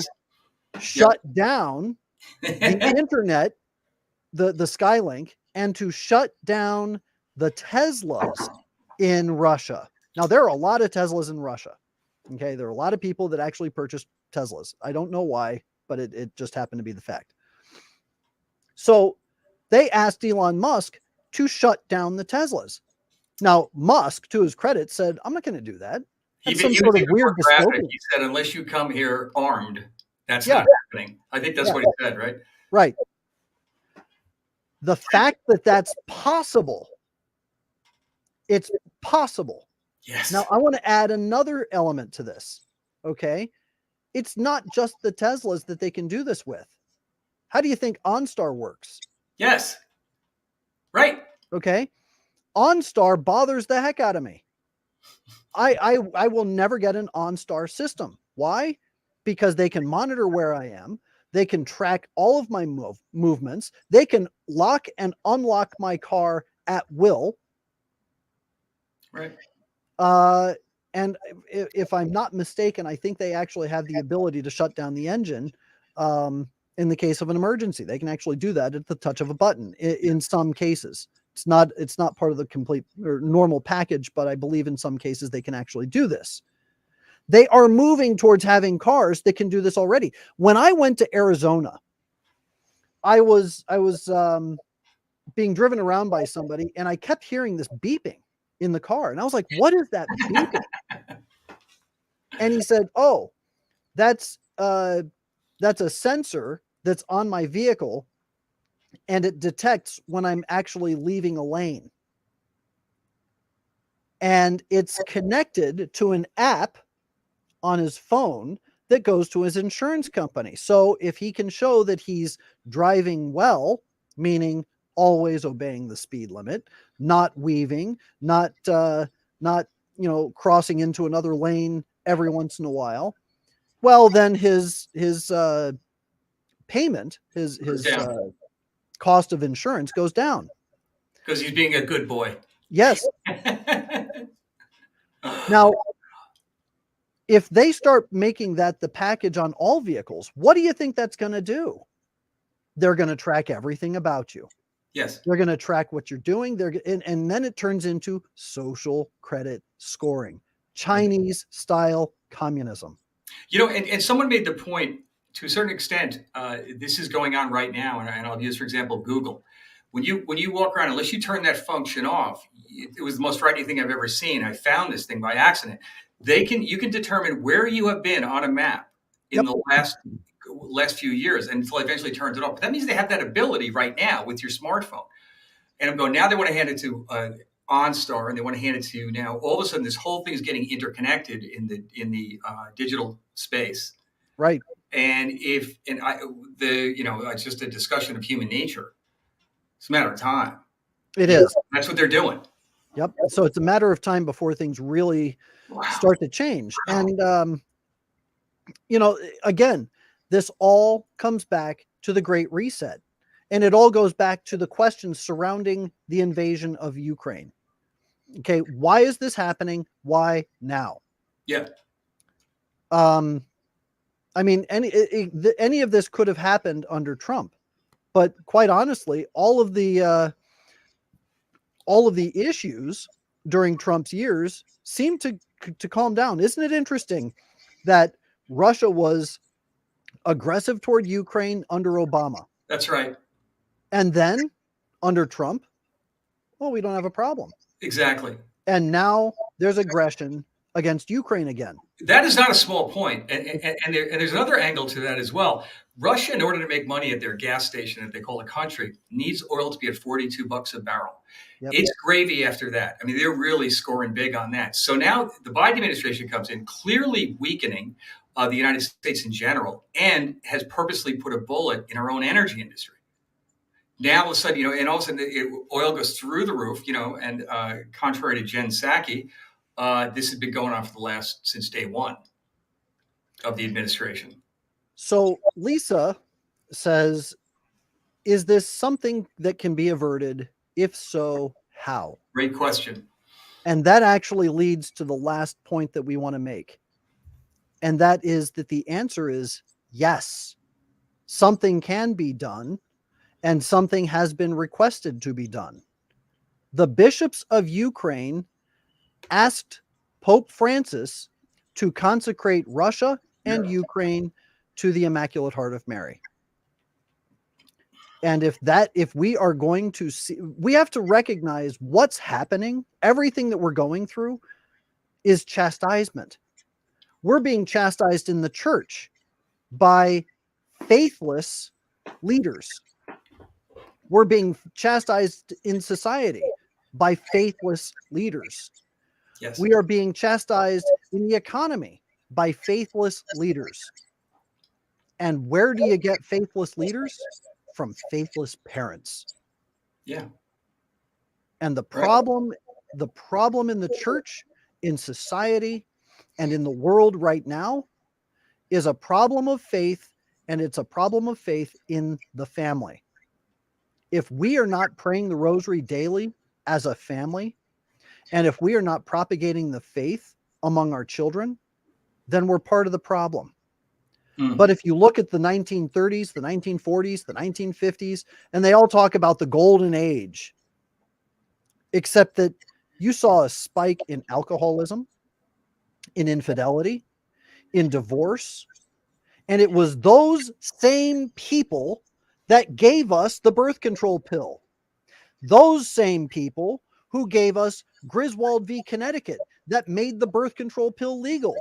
shut down the internet, the Skylink, and to shut down the Teslas in Russia. Now, there are a lot of Teslas in Russia. Okay, there are a lot of people that actually purchased Teslas. I don't know why, but it just happened to be the fact. So they asked Elon Musk to shut down the Teslas. Now, Musk, to his credit, said, I'm not going to do that. That's some sort of weird dystopia. He said, unless you come here armed, that's not happening. I think that's what he said, right? Right. The fact that that's possible, it's possible. Yes. Now, I want to add another element to this. Okay. It's not just the Teslas that they can do this with. How do you think OnStar works? Yes. Right. Okay. OnStar bothers the heck out of me. I will never get an OnStar system. Why? Because they can monitor where I am. They can track all of my movements. They can lock and unlock my car at will. Right. And if I'm not mistaken, I think they actually have the ability to shut down the engine in the case of an emergency. They can actually do that at the touch of a button in some cases. It's not part of the complete or normal package, but I believe in some cases they can actually do this. They are moving towards having cars that can do this already. When I went to Arizona, I was being driven around by somebody, and I kept hearing this beeping in the car, and I was like, "What is that beeping?" And he said, "Oh, that's a sensor that's on my vehicle, and it detects when I'm actually leaving a lane, and it's connected to an app on his phone that goes to his insurance company. So if he can show that he's driving well, meaning always obeying the speed limit, not weaving, not crossing into another lane every once in a while, well, then his payment, his cost of insurance goes down because he's being a good boy. Yes. Now, if they start making that the package on all vehicles, what do you think that's going to do? They're going to track everything about you. Yes. They're going to track what you're doing. And then it turns into social credit scoring, Chinese style communism. And someone made the point to a certain extent, this is going on right now. And I'll use, for example, Google. When you walk around, unless you turn that function off, it was the most frightening thing I've ever seen. I found this thing by accident. You can determine where you have been on a map in the last few years until it eventually turns it off. But that means they have that ability right now with your smartphone. And I'm going, now they want to hand it to OnStar, and they want to hand it to you now. All of a sudden, this whole thing is getting interconnected in the digital space. Right. And it's just a discussion of human nature. It's a matter of time. It is. That's what they're doing. Yep. So it's a matter of time before things really start to change. And, again, this all comes back to the Great Reset. And it all goes back to the questions surrounding the invasion of Ukraine. Okay. Why is this happening? Why now? Yeah. I mean, any of this could have happened under Trump, but quite honestly, all of the issues during Trump's years seem to calm down. Isn't it interesting that Russia was aggressive toward Ukraine under Obama? That's right. And then under Trump, well, we don't have a problem. Exactly. And now there's aggression against Ukraine again. That is not a small point. And there's another angle to that as well. Russia, in order to make money at their gas station that they call a country, needs oil to be at $42 a barrel. Yep. It's gravy after that. I mean, they're really scoring big on that. So now the Biden administration comes in, clearly weakening the United States in general, and has purposely put a bullet in our own energy industry. Now all of a sudden, and all of a sudden oil goes through the roof, and contrary to Jen Psaki, this has been going on since day one of the administration. So Lisa says, is this something that can be averted? If so, how? Great question. And that actually leads to the last point that we want to make. And that is that the answer is yes, something can be done, and something has been requested to be done. The bishops of Ukraine asked Pope Francis to consecrate Russia and Ukraine to the Immaculate Heart of Mary. And if we are going to see, we have to recognize what's happening. Everything that we're going through is chastisement. We're being chastised in the church by faithless leaders. We're being chastised in society by faithless leaders. Yes. We are being chastised in the economy by faithless leaders. And where do you get faithless leaders? From faithless parents. Yeah. And the problem in the church, in society, and in the world right now is a problem of faith, and it's a problem of faith in the family. If we are not praying the rosary daily as a family, and if we are not propagating the faith among our children, then we're part of the problem. But if you look at the 1930s, the 1940s, the 1950s, and they all talk about the golden age, except that you saw a spike in alcoholism, in infidelity, in divorce, and it was those same people that gave us the birth control pill. Those same people who gave us Griswold v. Connecticut that made the birth control pill legal.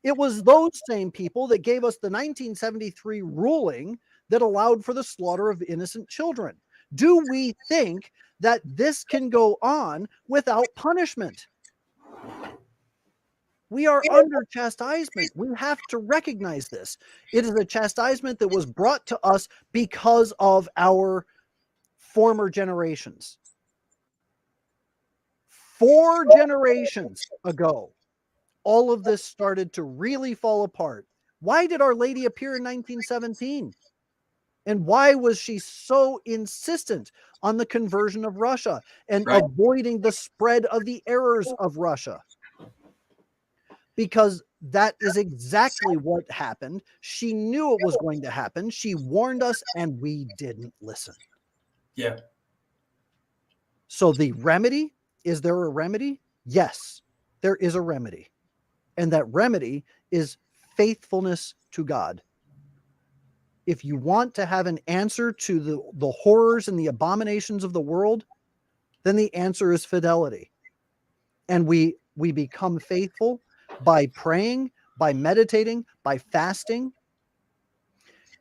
It was those same people that gave us the 1973 ruling that allowed for the slaughter of innocent children. Do we think that this can go on without punishment? We are under chastisement. We have to recognize this. It is a chastisement that was brought to us because of our former generations. 4 generations ago, all of this started to really fall apart. Why did Our Lady appear in 1917? And why was she so insistent on the conversion of Russia and avoiding the spread of the errors of Russia? Because that is exactly what happened. She knew it was going to happen. She warned us, and we didn't listen. Yeah. So the remedy, is there a remedy? Yes, there is a remedy. And that remedy is faithfulness to God. If you want to have an answer to the horrors and the abominations of the world, then the answer is fidelity. And we become faithful by praying, by meditating, by fasting.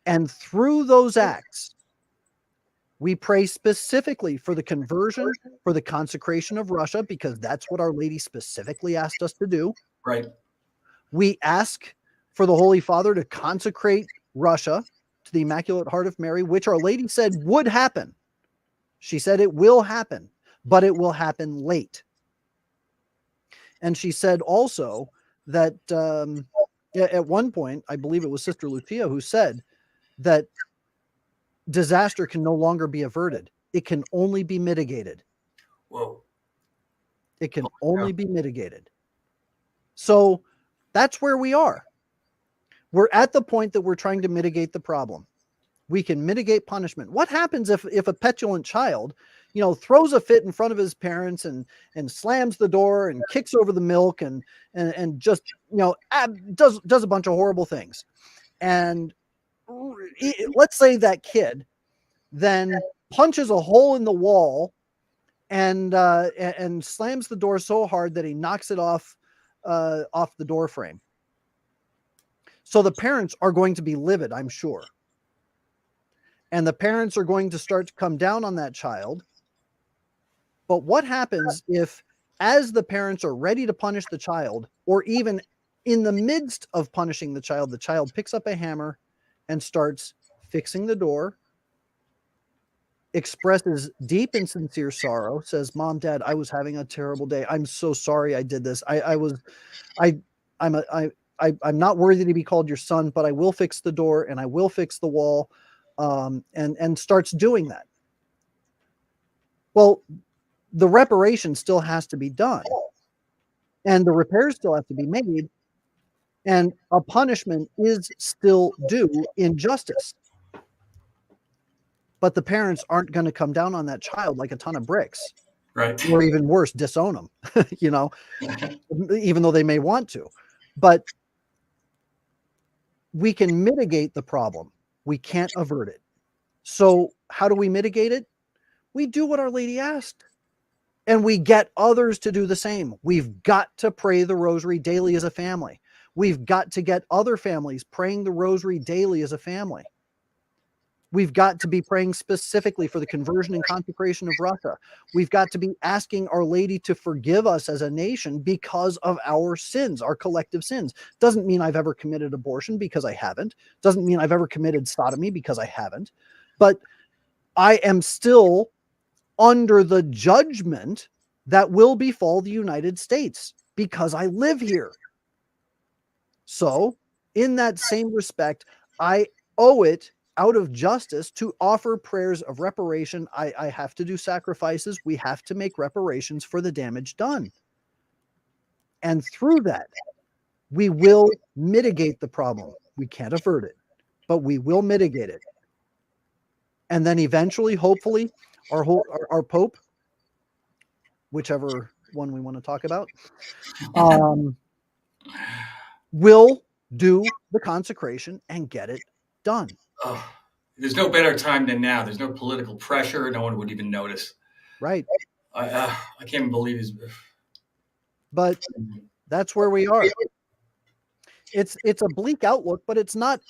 And through those acts, we pray specifically for the conversion, for the consecration of Russia, because that's what Our Lady specifically asked us to do. Right. We ask for the Holy Father to consecrate Russia to the Immaculate Heart of Mary, which Our Lady said would happen. She said it will happen, but it will happen late. And she said also that at one point, I believe it was Sister Lucia who said that disaster can no longer be averted. It can only be mitigated. Whoa. It can only be mitigated. So that's where we are. We're at the point that we're trying to mitigate the problem. We can mitigate punishment. What happens if a petulant child, throws a fit in front of his parents and slams the door and kicks over the milk and just, does a bunch of horrible things? And let's say that kid then punches a hole in the wall and slams the door so hard that he knocks it off the door frame. So the parents are going to be livid, I'm sure. And the parents are going to start to come down on that child. But what happens if, as the parents are ready to punish the child, or even In the midst of punishing the child picks up a hammer and starts fixing the door, expresses deep and sincere sorrow, says, "Mom, Dad, I was having a terrible day. I'm so sorry I did this. I'm not worthy to be called your son, but I will fix the door and I will fix the wall," and starts doing that. Well, the reparation still has to be done, and the repairs still have to be made, and a punishment is still due in justice. But the parents aren't going to come down on that child like a ton of bricks, Right. or even worse, disown them, even though they may want to. But we can mitigate the problem. We can't avert it. So how do we mitigate it? We do what Our Lady asked, and we get others to do the same. We've got to pray the rosary daily as a family. We've got to get other families praying the rosary daily as a family. We've got to be praying specifically for the conversion and consecration of Russia. We've got to be asking Our Lady to forgive us as a nation because of our sins, our collective sins. Doesn't mean I've ever committed abortion, because I haven't. Doesn't mean I've ever committed sodomy, because I haven't. But I am still under the judgment that will befall the United States because I live here. So, in that same respect, I owe it out of justice to offer prayers of reparation. I have to do sacrifices. We have to make reparations for the damage done. And through that, we will mitigate the problem. We can't avert it, but we will mitigate it. And then eventually, hopefully, our Pope, whichever one we want to talk about, will do the consecration and get it done. Oh, there's no better time than now. There's no political pressure. No one would even notice. Right. I can't believe it. But that's where we are. It's a bleak outlook, but it's not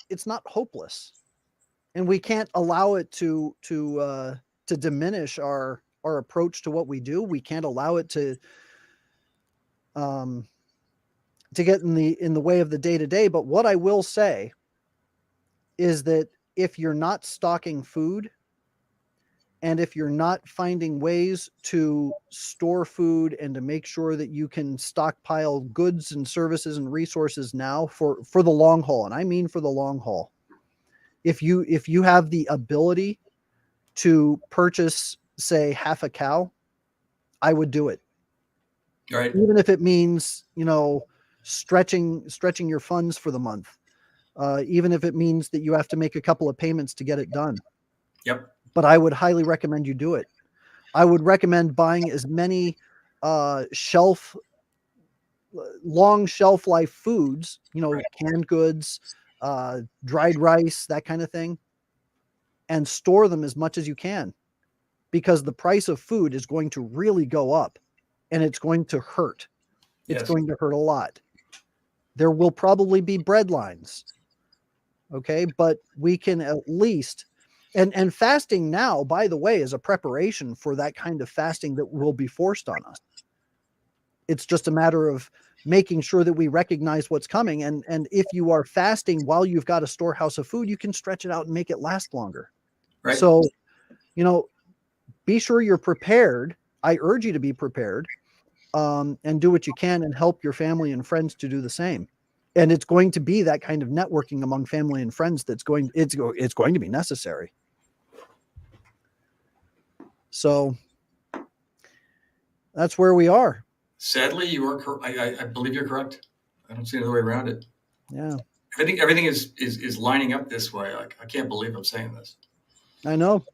hopeless, and we can't allow it to diminish our approach to what we do. We can't allow it to get in the way of the day to day. But what I will say is that if you're not stocking food, and if you're not finding ways to store food and to make sure that you can stockpile goods and services and resources now for the long haul, and I mean for the long haul, if you have the ability to purchase, say, half a cow, I would do it. Right. Even if it means, stretching your funds for the month. Even if it means that you have to make a couple of payments to get it done. Yep. But I would highly recommend you do it. I would recommend buying as many long shelf life foods, Right. canned goods, dried rice, that kind of thing, and store them as much as you can, because the price of food is going to really go up, and it's going to hurt. It's Yes. going to hurt a lot. There will probably be bread lines. Okay, but we can at least, and fasting now, by the way, is a preparation for that kind of fasting that will be forced on us. It's just a matter of making sure that we recognize what's coming. And if you are fasting while you've got a storehouse of food, you can stretch it out and make it last longer. Right. So, be sure you're prepared. I urge you to be prepared, and do what you can and help your family and friends to do the same. And it's going to be that kind of networking among family and friends it's going to be necessary. So that's where we are. Sadly, you are. I believe you're correct. I don't see another way around it. Yeah. I think everything is lining up this way. Like, I can't believe I'm saying this. I know.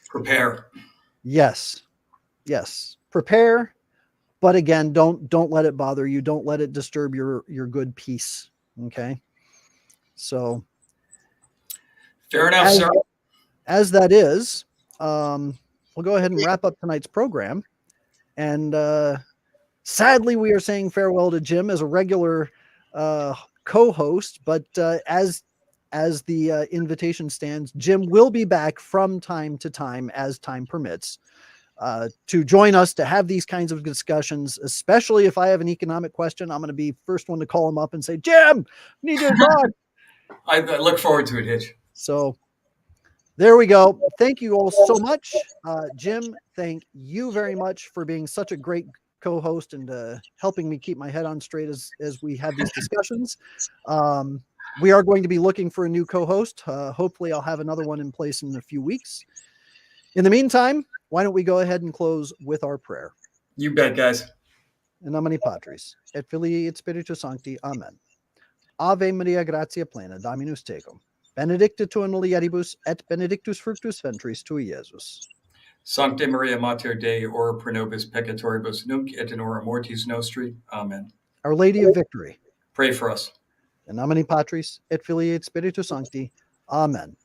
Prepare. Yes. Prepare. But again, don't let it bother you. Don't let it disturb your good peace. Okay. So fair enough, sir. As that is, we'll go ahead and wrap up tonight's program. And sadly, we are saying farewell to Jim as a regular co-host. But as the invitation stands, Jim will be back from time to time as time permits. to join us to have these kinds of discussions, especially if I have an economic question. I'm going to be first one to call him up and say, Jim, need to talk. I look forward to it, Hitch. So there we go. Thank you all so much. Jim, thank you very much for being such a great co-host and helping me keep my head on straight as we have these discussions. We are going to be looking for a new co-host. Hopefully I'll have another one in place in a few weeks. In the meantime, why don't we go ahead and close with our prayer? You bet, guys. In nomine Patris, et Filii et Spiritus Sancti. Amen. Ave Maria, gratia plena, Dominus tecum. Benedicta tu in mulieribus, et benedictus fructus ventris tui, Iesus. Sancte Maria Mater Dei, ora pro nobis peccatoribus, nunc et in hora mortis nostri. Amen. Our Lady of Victory. Pray for us. In nomine Patris, et Filii et Spiritus Sancti. Amen.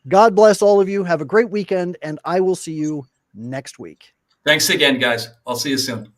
God bless all of you. Have a great weekend, and I will see you next week. Thanks again, guys. I'll see you soon.